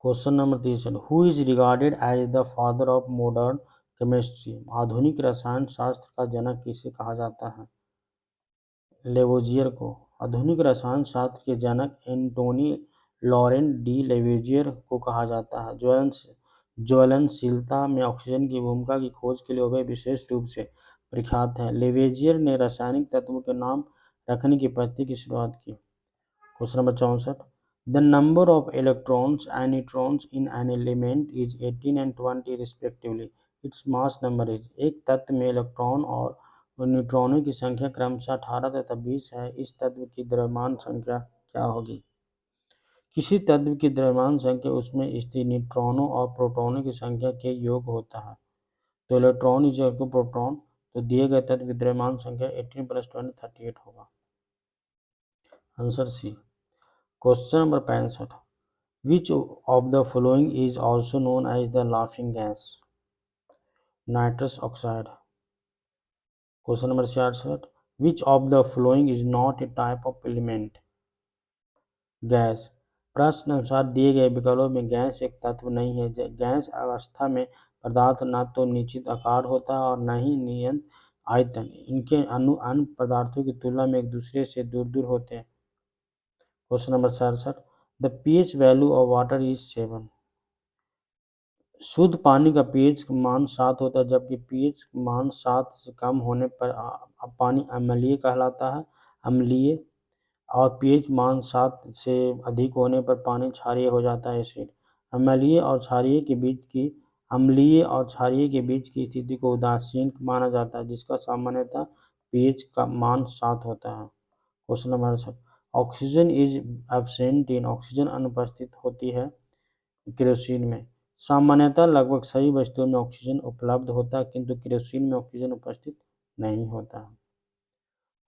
Question number 63। Who is regarded as the father of modern chemistry, आधुनिक रसायन शास्त्र का जनक किसे कहा जाता है? लेवोजियर को। आधुनिक रसायन शास्त्र के जनक एंटोनी लॉरेंट डी लेवोजियर को कहा जाता है। ज्वलनशीलता में ऑक्सीजन की भूमिका की खोज के लिए वह विशेष रूप से प्रख्यात हैं। लेवेजियर ने रासायनिक तत्वों के नाम रखने की पद्धति की शुरुआत की। Question number 64। The number of electrons and neutrons in an element is 18 and 20 respectively. Its mass number is, एक तत्व में इलेक्ट्रॉन और न्यूट्रॉनों की संख्या क्रमशः 18 तथा 20 है। इस तत्व की द्रव्यमान संख्या क्या होगी? किसी तत्व की द्रव्यमान संख्या उसमें स्थित न्यूट्रॉनों और प्रोटॉनों की संख्या के योग होता है। तो electron is equal to proton, तो दिए गए तत्व की द्रव्यमान संख्या 18 + 20 38 होगा। Answer C. Question number 65। Which of the following is also known as the laughing gas? Nitrous oxide. Question number 66। Which of the following is not a type of element? Gas. प्रश्न अनुसार दिए गए विकल्पों में गैस एक तत्व नहीं है। गैस अवस्था में पदार्थ न तो निश्चित आकार होता है और न ही नियत आयतन। इनके अणु अन्य पदार्थों की तुलना में एक दूसरे से दूर दूर होते हैं। Question number 67। The pH value of water is 7। शुद्ध पानी का pH मान 7 होता है, जबकि pH मान 7 से कम होने पर पानी अम्लीय कहलाता है। अम्लीय और pH मान 7 से अधिक होने पर पानी क्षारीय हो जाता है, एसिड। अम्लीय और क्षारीय के बीच की स्थिति को उदासीन माना जाता है, जिसका सामान्यतः pH का मान 7 होता है। Question number 68। Oxygen is absent in, oxygen अनुपस्थित होती है केरोसिन में। सामान्यतः लगभग सभी वस्तुओं में ऑक्सीजन उपलब्ध होता है, किंतु केरोसिन में ऑक्सीजन उपस्थित नहीं होता है।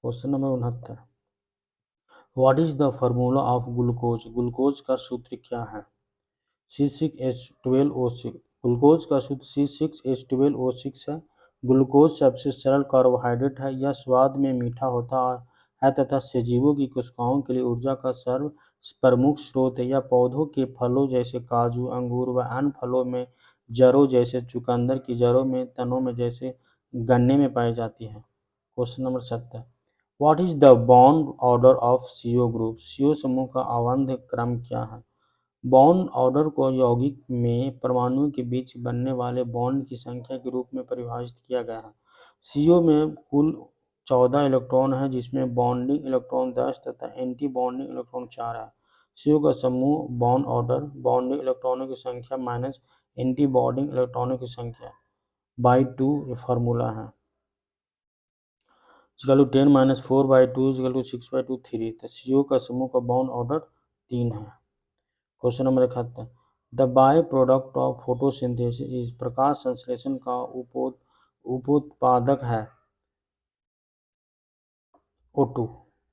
Question number 69। What is the formula of glucose, glucose का सूत्र क्या है? C6H12O6। ग्लूकोज का सूत्र C6H12O6 है। ग्लूकोज सबसे सरल कार्बोहाइड्रेट है। यह स्वाद में मीठा होता है तथा सजीवों की कोशिकाओं के लिए ऊर्जा का सर्व प्रमुख स्रोत है। यह पौधों के फलों जैसे काजू, अंगूर व अन्य फलों में, जड़ों जैसे चुकंदर की जड़ों में, तनों में जैसे गन्ने में पाई जाती है। Question number 70। What is the bond order of CO group? CO समूह का आवंध क्रम क्या है? बॉन्ड ऑर्डर को यौगिक में परमाणुओं के बीच बनने वाले बॉन्ड की संख्या के रूप में परिभाषित किया गया है। CO में कुल 14 इलेक्ट्रॉन हैं, जिसमें बॉन्डिंग इलेक्ट्रॉन 10 तथा एंटी बॉन्डिंग इलेक्ट्रॉन 4 है। CO का समूह बॉन्ड ऑर्डर बॉन्डिंग इलेक्ट्रॉनों की संख्या माइनस एंटी बॉन्डिंग इलेक्ट्रॉनों की संख्या बाई 2 ये फार्मूला है। Equal to 10 minus 4 by 2 equal to 6 by 2 3। तो CO का समूह का बॉन्ड ऑर्डर 3 है। Question number 71, the by product of photosynthesis is प्रकाश संश्लेषण का उपोत्पादक है O2।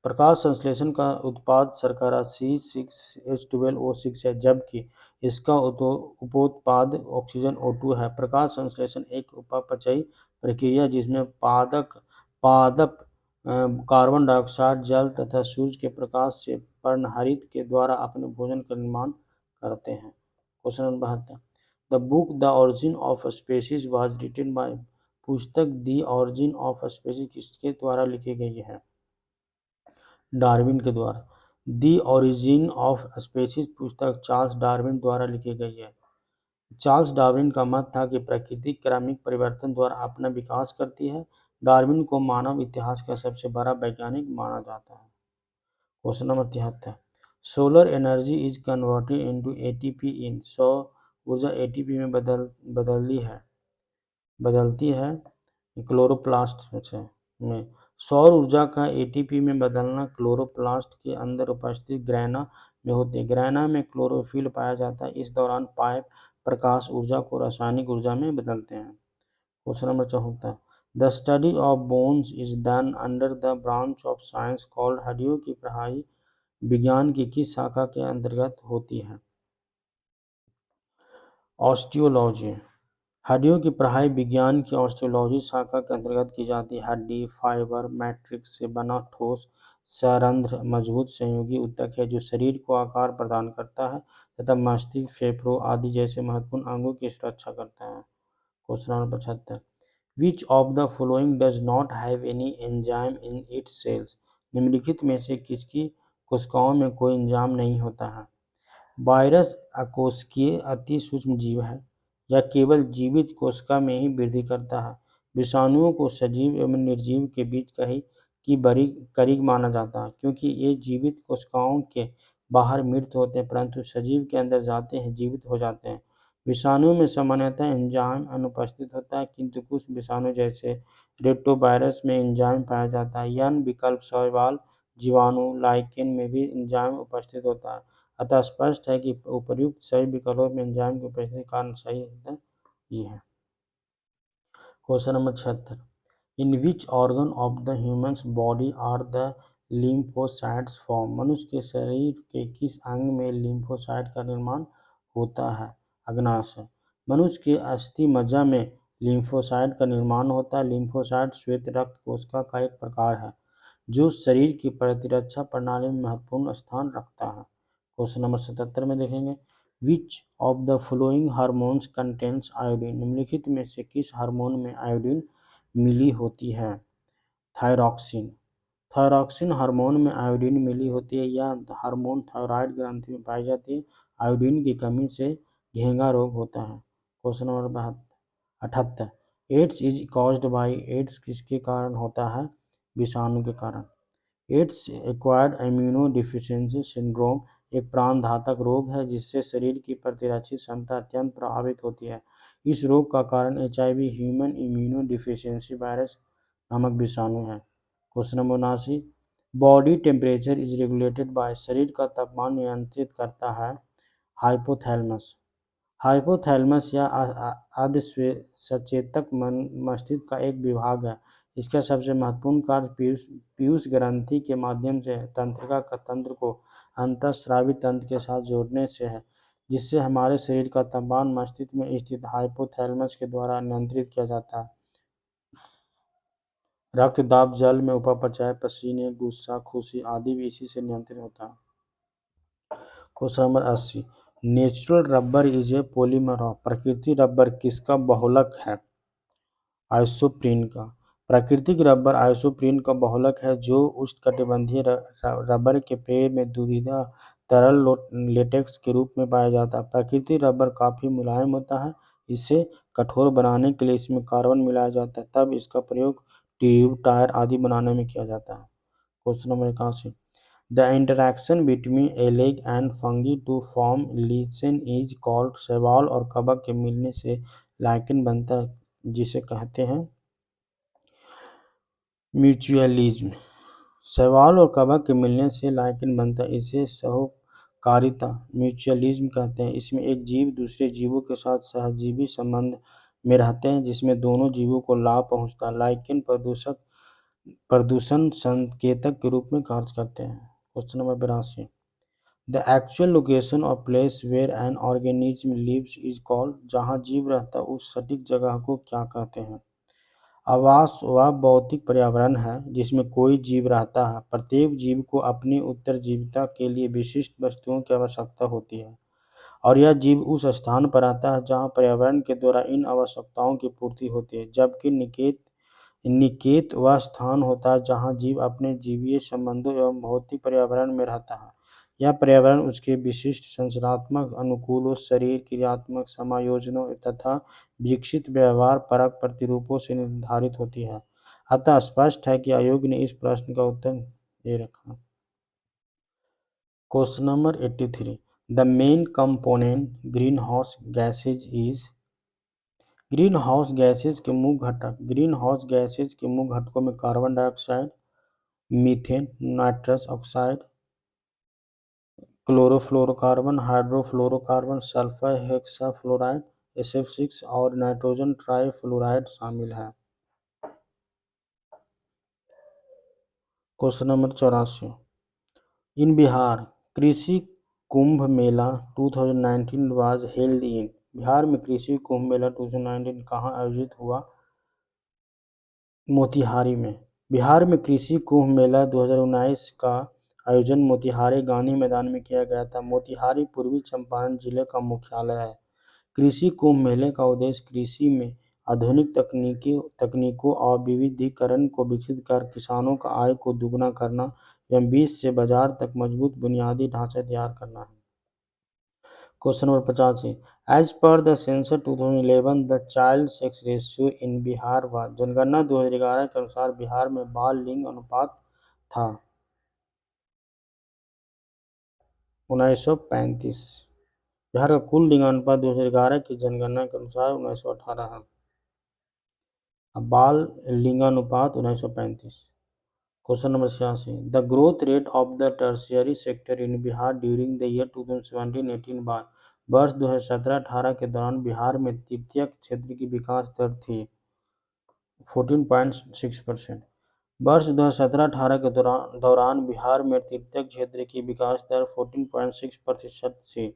प्रकाश संश्लेषण का उत्पाद शर्करा C6H12O6 है, जबकि इसका उपोत्पाद ऑक्सीजन O2 है। प्रकाश संश्लेषण एक उपापचयी प्रक्रिया जिसमें पादप कार्बन डाइऑक्साइड, जल तथा सूर्य के प्रकाश से पर्णहरित के द्वारा अपने भोजन का निर्माण करते हैं। Question number 72, the book the origin of species was written by. पुस्तक द ऑरिजिन ऑफ स्पीसीज किसके द्वारा लिखी गई है? डार्विन के द्वारा। द ओरिजिन ऑफ स्पीसीज पुस्तक चार्ल्स डार्विन द्वारा लिखी गई है। चार्ल्स डार्विन का मत था कि प्रकृति क्रमिक परिवर्तन द्वारा अपना विकास करती है। डार्विन को मानव इतिहास का सबसे बड़ा वैज्ञानिक माना जाता है। Question number 73, solar energy is converted into ATP इन। सौर ऊर्जा ATP में बदलती है क्लोरोप्लास्ट में। सौर ऊर्जा का ATP में बदलना क्लोरोप्लास्ट के अंदर उपस्थित ग्रैना में होती है। ग्रैना में क्लोरोफिल पाया जाता है। इस दौरान पाइप प्रकाश ऊर्जा को रासायनिक ऊर्जा में बदलते हैं। Question number 74, the study of bones is done under the branch of science called. हड्डियों की पढ़ाई विज्ञान की किस शाखा के अंतर्गत होती है? ऑस्टियोलॉजी। हड्डियों की पढ़ाई विज्ञान की ऑस्टियोलॉजी शाखा के अंतर्गत की जाती है। हड्डी फाइबर मैट्रिक्स से बना ठोस सरंध्र मजबूत संयोगी ऊतक है जो शरीर को आकार प्रदान करता है तथा मस्तिष्क, फेफड़ों आदि जैसे महत्वपूर्ण अंगों की सुरक्षा करता है। Question number 75, which of the following does not have any enzyme in its cells. निम्नलिखित में से किसकी कोशिकाओं में कोई एंजाइम नहीं होता है? वायरस अकोशिकीय अति सूक्ष्म जीव है या केवल जीवित कोशिका में ही वृद्धि करता है। विषाणुओं को सजीव एवं निर्जीव के बीच करीब माना जाता है, क्योंकि ये जीवित कोशिकाओं के बाहर मृत होते हैं परंतु सजीव के अंदर जाते हैं जीवित हो जाते हैं। विषाणुओं में सामान्यतः एंजाइम अनुपस्थित होता है, किंतु कुछ विषाणु जैसे रेट्रोवायरस में एंजाइम पाया जाता है। यन विकल्प शैवाल जीवाणु लाइकेन में भी एंजाइम उपस्थित होता है। अतः स्पष्ट है कि उपर्युक्त सभी विकल्पों में एंजाइम की उपस्थिति के कारण सही उत्तर ये है। Question number 76, in which organ of the humans body are the lymphocytes form. मनुष्य के शरीर के किस अंग में लिम्फोसाइट का निर्माण होता है? अग्नाशय। मनुष्य के अस्थि मज्जा में लिम्फोसाइट का निर्माण होता है। लिम्फोसाइट श्वेत रक्त कोशिका का एक प्रकार है जो शरीर की प्रतिरक्षा प्रणाली में महत्वपूर्ण स्थान रखता है। क्वेश्चन नंबर 77 में देखेंगे, विच of the following hormones contains iodine. निम्नलिखित में से किस हार्मोन में आयोडीन मिली होती है? थायरॉक्सिन। थायरॉक्सिन हार्मोन में आयोडीन मिली होती है। यह हार्मोन थायराइड ग्रंथि में पाई जाती है। आयोडीन की कमी से घेंगा रोग होता है। Question number 78, AIDS is caused by. AIDS किसके कारण होता है? विषाणु के कारण। AIDS acquired immuno deficiency syndrome एक प्राणघातक रोग है जिससे शरीर की प्रतिरक्षी क्षमता अत्यंत प्रभावित होती है। इस रोग का कारण HIV human immuno deficiency virus नामक विषाणु है। Question number 79, body temperature is regulated by. शरीर का तापमान नियंत्रित करता है हाइपोथैलेमस। हाइपोथैलेमस या अर्ध सचेतक मस्तिष्क का एक विभाग है। इसका सबसे महत्वपूर्ण कार्य पीयूष ग्रंथि के माध्यम से तंत्रिका का तंत्र को अंतःस्रावी तंत्र के साथ जोड़ने से है, जिससे हमारे शरीर का तापमान मस्तिष्क में स्थित हाइपोथैलेमस के द्वारा नियंत्रित किया जाता है। रक्तदाब, जल में उपापचय, पसीने, गुस्सा, खुशी आदि भी इसी से नियंत्रित होता है। Question number 80, natural rubber is a polymer of. प्रकृति रबर किसका बहुलक है? आइसोप्रीन का। प्राकृतिक रबर आइसोप्रीन का बहुलक है जो उष्णकटिबंधीय रबर के पेड़ में दुविधा तरल लेटेक्स के रूप में पाया जाता है। प्राकृतिक रबर काफ़ी मुलायम होता है। इसे कठोर बनाने के लिए इसमें कार्बन मिलाया जाता है, तब इसका प्रयोग ट्यूब, टायर आदि बनाने में किया जाता है। Question number 81, the interaction between algae and fungi to form lichen is called. शैवाल और कवक के मिलने से लाइकेन बनता है, जिसे कहते हैं म्यूचुअलिज्म। शैवाल और कवक के मिलने से लाइकेन बनता है, इसे सहोकारिता म्यूचुअलिज्म कहते हैं। इसमें एक जीव दूसरे जीवों के साथ सहजीवी संबंध में रहते हैं, जिसमें दोनों जीवों को लाभ पहुंचता है। लाइकेन प्रदूषण संकेतक के रूप में कार्य करते हैं। Question number 82, the actual location और place where an organism lives is called. जहाँ जीव रहता है उस सटीक जगह को क्या कहते हैं? आवास वह भौतिक पर्यावरण है जिसमें कोई जीव रहता है। प्रत्येक जीव को अपनी उत्तरजीविता के लिए विशिष्ट वस्तुओं की आवश्यकता होती है, और यह जीव उस स्थान पर रहता है जहाँ पर्यावरण के द्वारा इन आवश्यकताओं की पूर्ति होती है। जबकि निकेत वह स्थान होता है जहाँ जीव अपने जीवीय संबंधों एवं भौतिक पर्यावरण में रहता है। यह पर्यावरण उसके विशिष्ट संरचनात्मक अनुकूलों, शरीर क्रियात्मक समायोजनों तथा विकसित व्यवहार परक प्रतिरूपों से निर्धारित होती है। अतः स्पष्ट है कि आयोग ने इस प्रश्न का उत्तर दे रखा। Question number 83, the main component green house gases is. Green house gases के मुख्य घटक। ग्रीन हाउस गैसेज के मुख्य घटकों में carbon dioxide, methane, nitrous oxide, chlorofluorocarbon, hydrofluorocarbon, sulphur hexafluoride SF6 और नाइट्रोजन ट्राइफ्लोराइड शामिल है। क्वेश्चन नंबर 84, इन बिहार कृषि Kumbh Mela 2019 was held in. Bihar में कृषि कुंभ मेला 2019 कहाँ आयोजित हुआ? मोतिहारी में। बिहार में कृषि कुंभ मेला 2019 का आयोजन मोतिहारी गांधी मैदान में किया गया था। मोतिहारी पूर्वी चंपारण जिले का मुख्यालय है। कृषि कुंभ मेले का उद्देश्य कृषि में आधुनिक तकनीकों और विविधीकरण को विकसित कर किसानों का आय को दुगना करना एवं बीज से बाजार तक मजबूत बुनियादी ढांचा तैयार करना है। Question number 85, as per the census 2011 the child sex ratio in Bihar was. जनगणना 2011 के अनुसार बिहार में बाल लिंग अनुपात था 1935। बिहार का कुल लिंग अनुपात 2011 की जनगणना के अनुसार 1918 है। अब बाल लिंगानुपात 1935। Question number 86, the growth rate of the tertiary sector in Bihar during the year 2017-18 बार। वर्ष 2017-18 के दौरान बिहार में तृतीयक क्षेत्र की विकास दर थी 14.6%। वर्ष 2017-18 के दौरान बिहार में तृतीयक क्षेत्र की विकास दर 14.6% थी।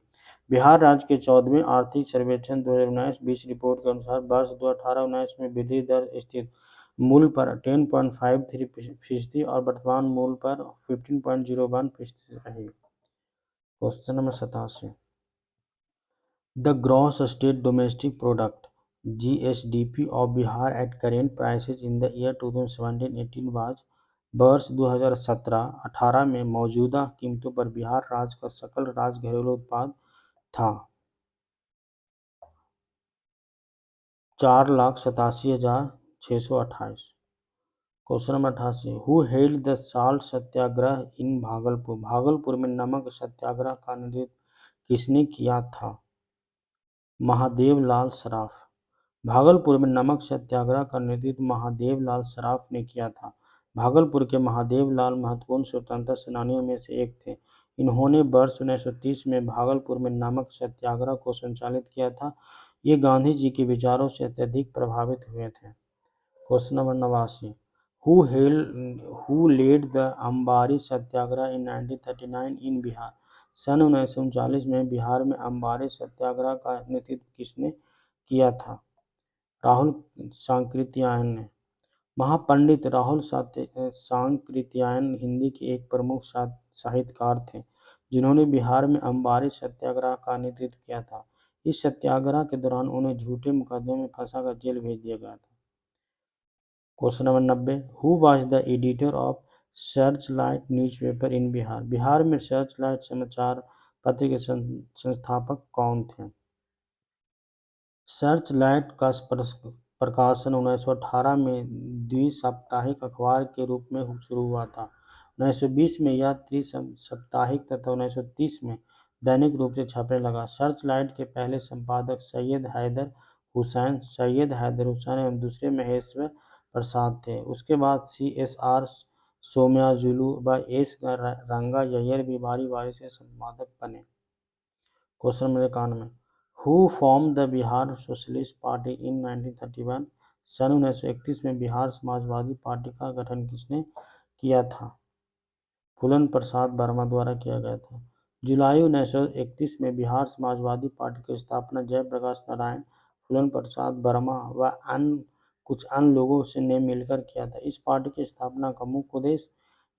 बिहार राज्य के 14वें आर्थिक सर्वेक्षण 2019-20 रिपोर्ट के अनुसार वर्ष 2018-19 में वृद्धि दर स्थिर मूल्य पर 10.53% और वर्तमान मूल्य पर 15.01% रही। Question number 87, the gross state domestic product GSDP of Bihar at current prices in the year 2017-18 was. वर्ष 2017-18 में मौजूदा कीमतों पर बिहार राज्य का सकल राज्य घरेलू उत्पाद था 4,87,628। Question number 88, who held the salt satyagraha in Bhagalpur. Bhagalpur में नमक सत्याग्रह का नेतृत्व किसने किया था? महादेव लाल सराफ। भागलपुर में नमक सत्याग्रह का नेतृत्व महादेव लाल सराफ ने किया था। भागलपुर के महादेव लाल महत्वपूर्ण स्वतंत्रता सेनानियों में से एक थे। इन्होंने वर्ष 1930 में भागलपुर में नमक सत्याग्रह को संचालित किया था। ये गांधी जी के विचारों से अत्यधिक प्रभावित हुए थे। Question number 89, who led the Ambari satyagraha in 1939 in Bihar. सन 1939 में बिहार में अंबारी सत्याग्रह का नेतृत्व किसने किया था? राहुल सांकृत्यायन ने। महापंडित राहुल सांकृत्यायन हिंदी के एक प्रमुख साहित्यकार थे, जिन्होंने बिहार में अंबारी सत्याग्रह का नेतृत्व किया था। इस सत्याग्रह के दौरान उन्हें झूठे मुकदमे में फंसाकर जेल भेज दिया गया था। Question number 90, who was the editor of search light newspaper इन बिहार? बिहार में सर्च लाइट समाचार पत्र के संस्थापक कौन थे? सर्च लाइट का प्रकाशन 1918 में द्विसाप्ताहिक अखबार के रूप में शुरू हुआ था। 1920 में यह त्रि-साप्ताहिक तथा 1930 में दैनिक रूप से छपने लगा। सर्च लाइट के पहले संपादक सैयद हैदर हुसैन एवं दूसरे महेश्वर प्रसाद थे। उसके बाद CSR सोमयाजुलू व एस रंगाययर भी बारी बारी से संपादक बने। Question number 91, who form the Bihar socialist party इन 1931? सन 1931 में बिहार समाजवादी पार्टी का गठन किसने किया था? फूलन प्रसाद वर्मा द्वारा किया गया था। जुलाई 1931 में बिहार समाजवादी पार्टी की स्थापना जयप्रकाश नारायण, फूलन प्रसाद वर्मा व कुछ अन्य लोगों ने मिलकर किया था। इस पार्टी की स्थापना का मुख्य उद्देश्य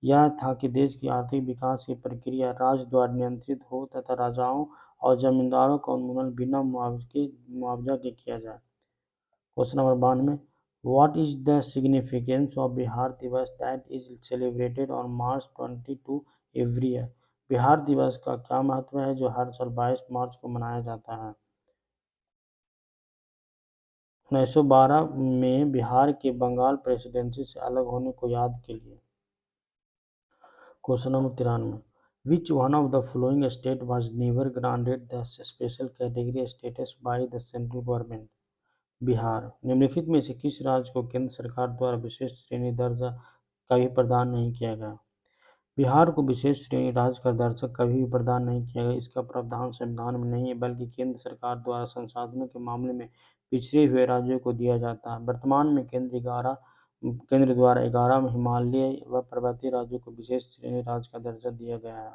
यह था कि देश की आर्थिक विकास की प्रक्रिया राज्य द्वारा नियंत्रित हो तथा राजाओं और जमींदारों का उन्मूलन बिना मुआवजा के किया जाए। Question number 92, what is the significance of Bihar Diwas that is celebrated on March 22 every year? Bihar Diwas का क्या महत्व है जो हर साल 22 मार्च को मनाया जाता है? 1912 में बिहार के बंगाल प्रेसिडेंसी से अलग होने को याद के लिए। Question number 93, which one of the following state was never granted the special category status by the central government? Bihar. निम्नलिखित में से किस राज्य को केंद्र सरकार द्वारा विशेष श्रेणी दर्जा कभी प्रदान नहीं किया गया? बिहार को विशेष श्रेणी राज्य का दर्जा कभी भी प्रदान नहीं किया गया। इसका प्रावधान संविधान में नहीं है, बल्कि केंद्र सरकार द्वारा संसाधनों के मामले में पिछड़े हुए राज्यों को दिया जाता है। वर्तमान में केंद्र द्वारा 11 हिमालयी व पर्वतीय राज्यों को विशेष श्रेणी राज्य का दर्जा दिया गया है।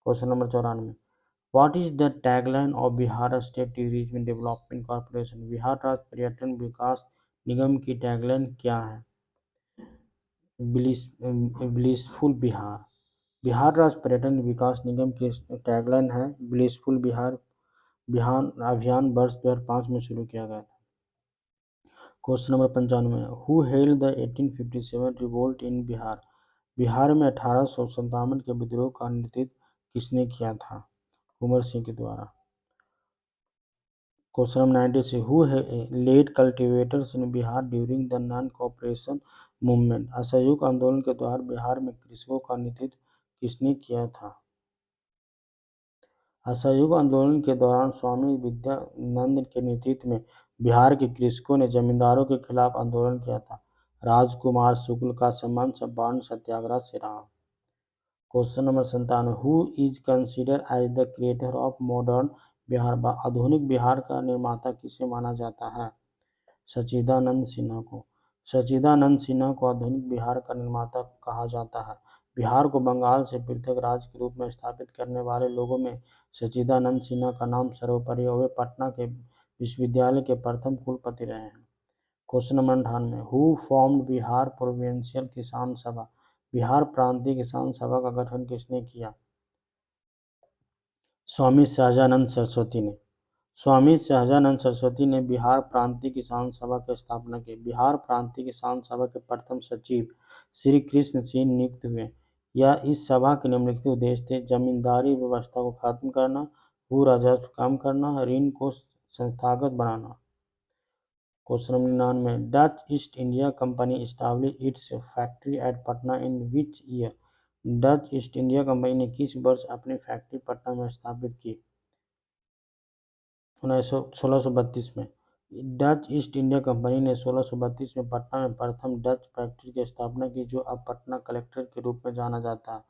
Question number 94, what is the tagline of Bihar state tourism development corporation? Bihar राज्य पर्यटन विकास निगम की टैगलाइन क्या है? ब्लिसफुल बिहार। बिहार राज्य पर्यटन विकास निगम की टैगलाइन है ब्लिसफुल बिहार। अभियान वर्ष 2005 में शुरू किया गया था। Question number 95, who held the 1857 revolt in Bihar? Bihar में 1857 के विद्रोह का नेतृत्व किसने किया था? कुंवर सिंह के द्वारा। Question number 96, who led cultivators in Bihar during the non cooperation movement? असहयोग आंदोलन के दौरान बिहार में कृषकों का नेतृत्व किसने किया था? असहयोग आंदोलन के दौरान स्वामी विद्यानंद के नेतृत्व में बिहार के कृषकों ने जमींदारों के खिलाफ आंदोलन किया था। राजकुमार शुक्ल का संबंध चंपारण सत्याग्रह से रहा। Question number 97, who is consider as the creator of modern Bihar? आधुनिक बिहार का निर्माता किसे माना जाता है? सच्चिदानंद सिन्हा को। सच्चिदानंद सिन्हा को आधुनिक बिहार का निर्माता कहा जाता है। बिहार को बंगाल से पृथक राज्य के रूप में स्थापित करने वाले लोगों में सच्चिदानंद सिन्हा का नाम सर्वोपरि है। वे पटना के विश्वविद्यालय के प्रथम कुलपति रहे हैं। Question number 98, who formed Bihar provincial किसान सभा? बिहार प्रांतीय किसान सभा का गठन किसने किया? स्वामी सहजानंद सरस्वती ने। स्वामी सहजानंद सरस्वती ने बिहार प्रांतीय किसान सभा की स्थापना की। बिहार प्रांतीय किसान सभा के प्रथम सचिव श्री कृष्ण सिंह नियुक्त हुए। इस सभा के निम्नलिखित उद्देश्य थे: जमींदारी व्यवस्था को खत्म करना, भू राजस्व कम करना, ऋण को संस्थागत बनाना। Question number 99, Dutch East India company establish its factory at Patna in which year? Dutch East India company ने किस वर्ष अपनी फैक्ट्री पटना में स्थापित की? 1632 में। डच ईस्ट इंडिया कंपनी ने 1632 में पटना में प्रथम डच फैक्ट्री की स्थापना की, जो अब पटना कलेक्टर के रूप में जाना जाता है।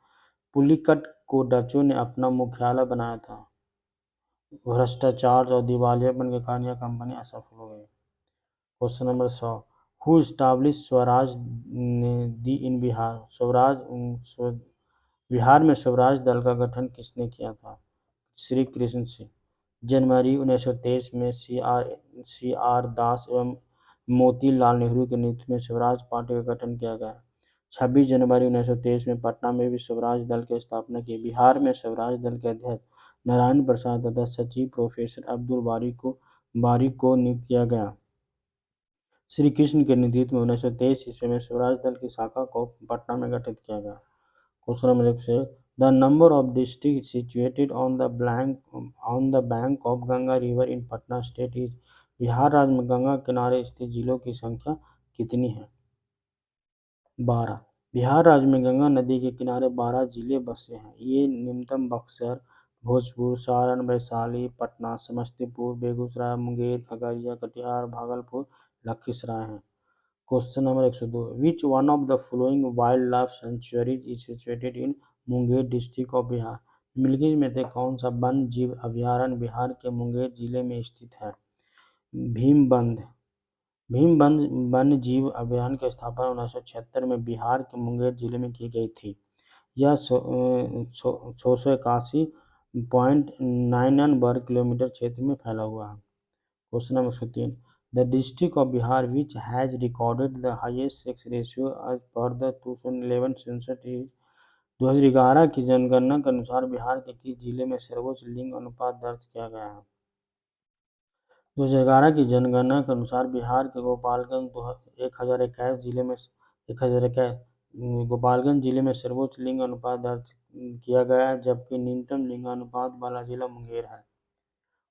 पुलिकट को डचों ने अपना मुख्यालय बनाया था। भ्रष्टाचार और दिवालियापन के कारण यह कंपनी असफल हो गई। Question number 100, who establish Swaraj the in Bihar? Bihar में स्वराज दल का गठन किसने किया था? श्री कृष्ण सिंह। जनवरी 1923 में सी आर दास एवं मोतीलाल नेहरू के नेतृत्व में स्वराज पार्टी का गठन किया गया। 26 जनवरी 1923 में पटना में भी स्वराज दल की स्थापना की। बिहार में स्वराज दल के अध्यक्ष नारायण प्रसाद तथा सचिव प्रोफेसर अब्दुल बारी को नियुक्त किया गया। श्री कृष्ण के नेतृत्व में 1923 ईस्वी में स्वराज दल की शाखा को पटना में गठित किया गया। क्वेश्चन नंबर 1 से the number of district situated on the bank of Ganga river in Patna state is. Bihar राज्य में गंगा किनारे स्थित जिलों की संख्या कितनी है? 12। बिहार राज्य में गंगा नदी के किनारे 12 जिले बसे हैं। ये निम्नतम बक्सर, भोजपुर, सारण, वैशाली, पटना, समस्तीपुर, बेगूसराय, मुंगेर, खगड़िया, कटिहार, भागलपुर, लखीसराय हैं। Question number 102 which one of the following wild life sanctuaries is situated in Munger district of Bihar. निम्नलिखित में से कौन सा वन जीव अभयारण्य बिहार के मुंगेर जिले में स्थित है? भीमबंध। भीमबंध वन्य जीव अभयारण्य की स्थापना 1976 में बिहार के मुंगेर जिले में की गई थी। यह 681.99 वर्ग किलोमीटर क्षेत्र में फैला हुआ है। Question number 103 the district of Bihar which has recorded the highest sex ratio as per the 2011 census is. 2011 की जनगणना के अनुसार बिहार के किस जिले में सर्वोच्च लिंग अनुपात दर्ज किया गया है? 2011 की जनगणना के अनुसार बिहार के गोपालगंज 1021 जिले में 1021 गोपालगंज जिले में सर्वोच्च लिंग अनुपात दर्ज किया गया है, जबकि न्यूनतम लिंगानुपात वाला जिला मुंगेर है।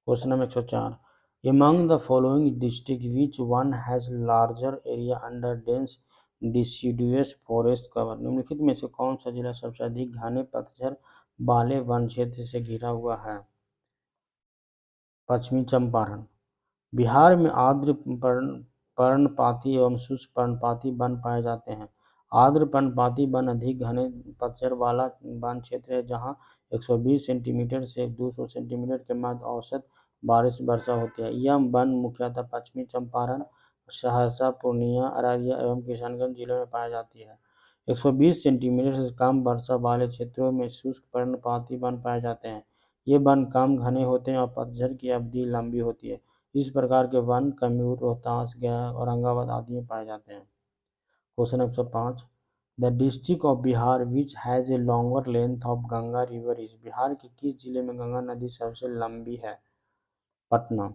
Question number 104 Among the following district which one has larger area under dense deciduous forest cover। निम्नलिखित में से कौन सा जिला सबसे अधिक घने पतझड़ वाले वन क्षेत्र से घिरा हुआ है? पश्चिमी चंपारण। बिहार में आर्द्र पर्णपाती एवं शुष्क पर्णपाती वन पाए जाते हैं। आर्द्र पर्णपाती वन अधिक घने पतझड़ वाला वन क्षेत्र है, जहाँ 120 सेंटीमीटर से 200 सेंटीमीटर के मध्य औसत बारिश वर्षा होती है। यह वन मुख्यतः पश्चिमी चंपारण, सहरसा, पूर्णिया, अररिया एवं किशनगंज जिलों में पाई जाती है। 120 सेंटीमीटर से कम वर्षा वाले क्षेत्रों में शुष्क पर्णपाती वन पाए जाते हैं। ये वन कम घने होते हैं और पतझड़ की अवधि लंबी होती है। इस प्रकार के वन कैमूर, रोहतास, गया, औरंगाबाद आदि में पाए जाते हैं। Question number 105 the district of Bihar which has a longer length of Ganga river is. Bihar के किस जिले में गंगा नदी सबसे लंबी है? पटना।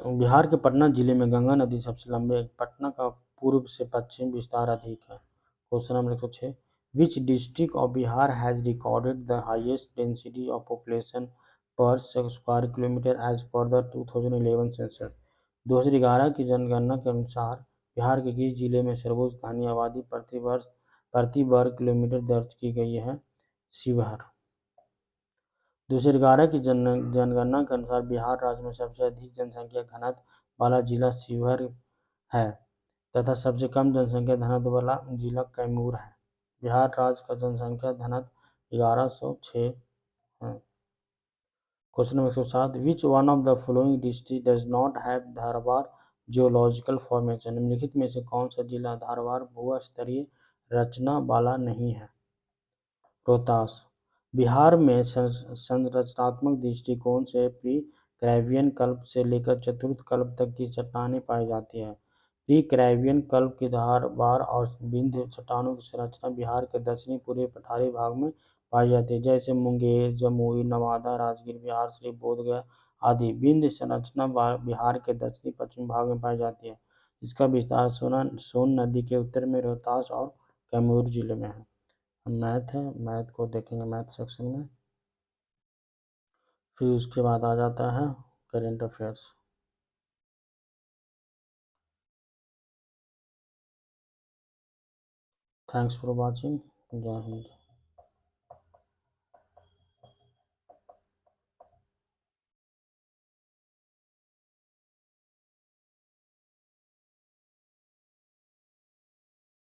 बिहार के पटना जिले में गंगा नदी सबसे लंबी है। पटना का पूर्व से पश्चिम विस्तार अधिक है। Question number 106 which district of Bihar has recorded the highest density of population per square kilometre as per the 2011 census. 2011 की जनगणना के अनुसार बिहार के किस जिले में सर्वोच्च घनी आबादी प्रति वर्ग किलोमीटर दर्ज की गई है? शिवहर। 2011 की जनगणना के अनुसार बिहार राज्य में सबसे अधिक जनसंख्या घनत्व वाला जिला शिवहर है तथा सबसे कम जनसंख्या घनत्व वाला जिला कैमूर है। बिहार राज्य का जनसंख्या घनत्व 1106 है। Question number 107 which one of the following district does not have Dharwad geological formation. निम्नलिखित में से कौन सा जिला धारवाड़ भू-स्तरीय रचना वाला नहीं है? रोहतास। बिहार में संरचनात्मक दृष्टिकोण से प्री कैम्ब्रियन कल्प से लेकर चतुर्थ कल्प तक की चट्टानें पाई जाती हैं। प्री कैम्ब्रियन कल्प की धारवाड़ और विंध्य चट्टानों की संरचना बिहार के दक्षिणी पूर्वी पठारी भाग में पाई जाती है, जैसे मुंगेर, जमुई, नवादा, राजगीर, बिहार शरीफ, बोधगया आदि। विंध्य संरचना बिहार के दक्षिणी पश्चिमी भाग में पाई जाती है। इसका विस्तार सोन नदी के उत्तर में रोहतास और कैमूर जिले में है। मैथ है, मैथ को देखेंगे मैथ सेक्शन में। फिर उसके बाद आ जाता है current affairs. Thanks for watching. जय हिंद।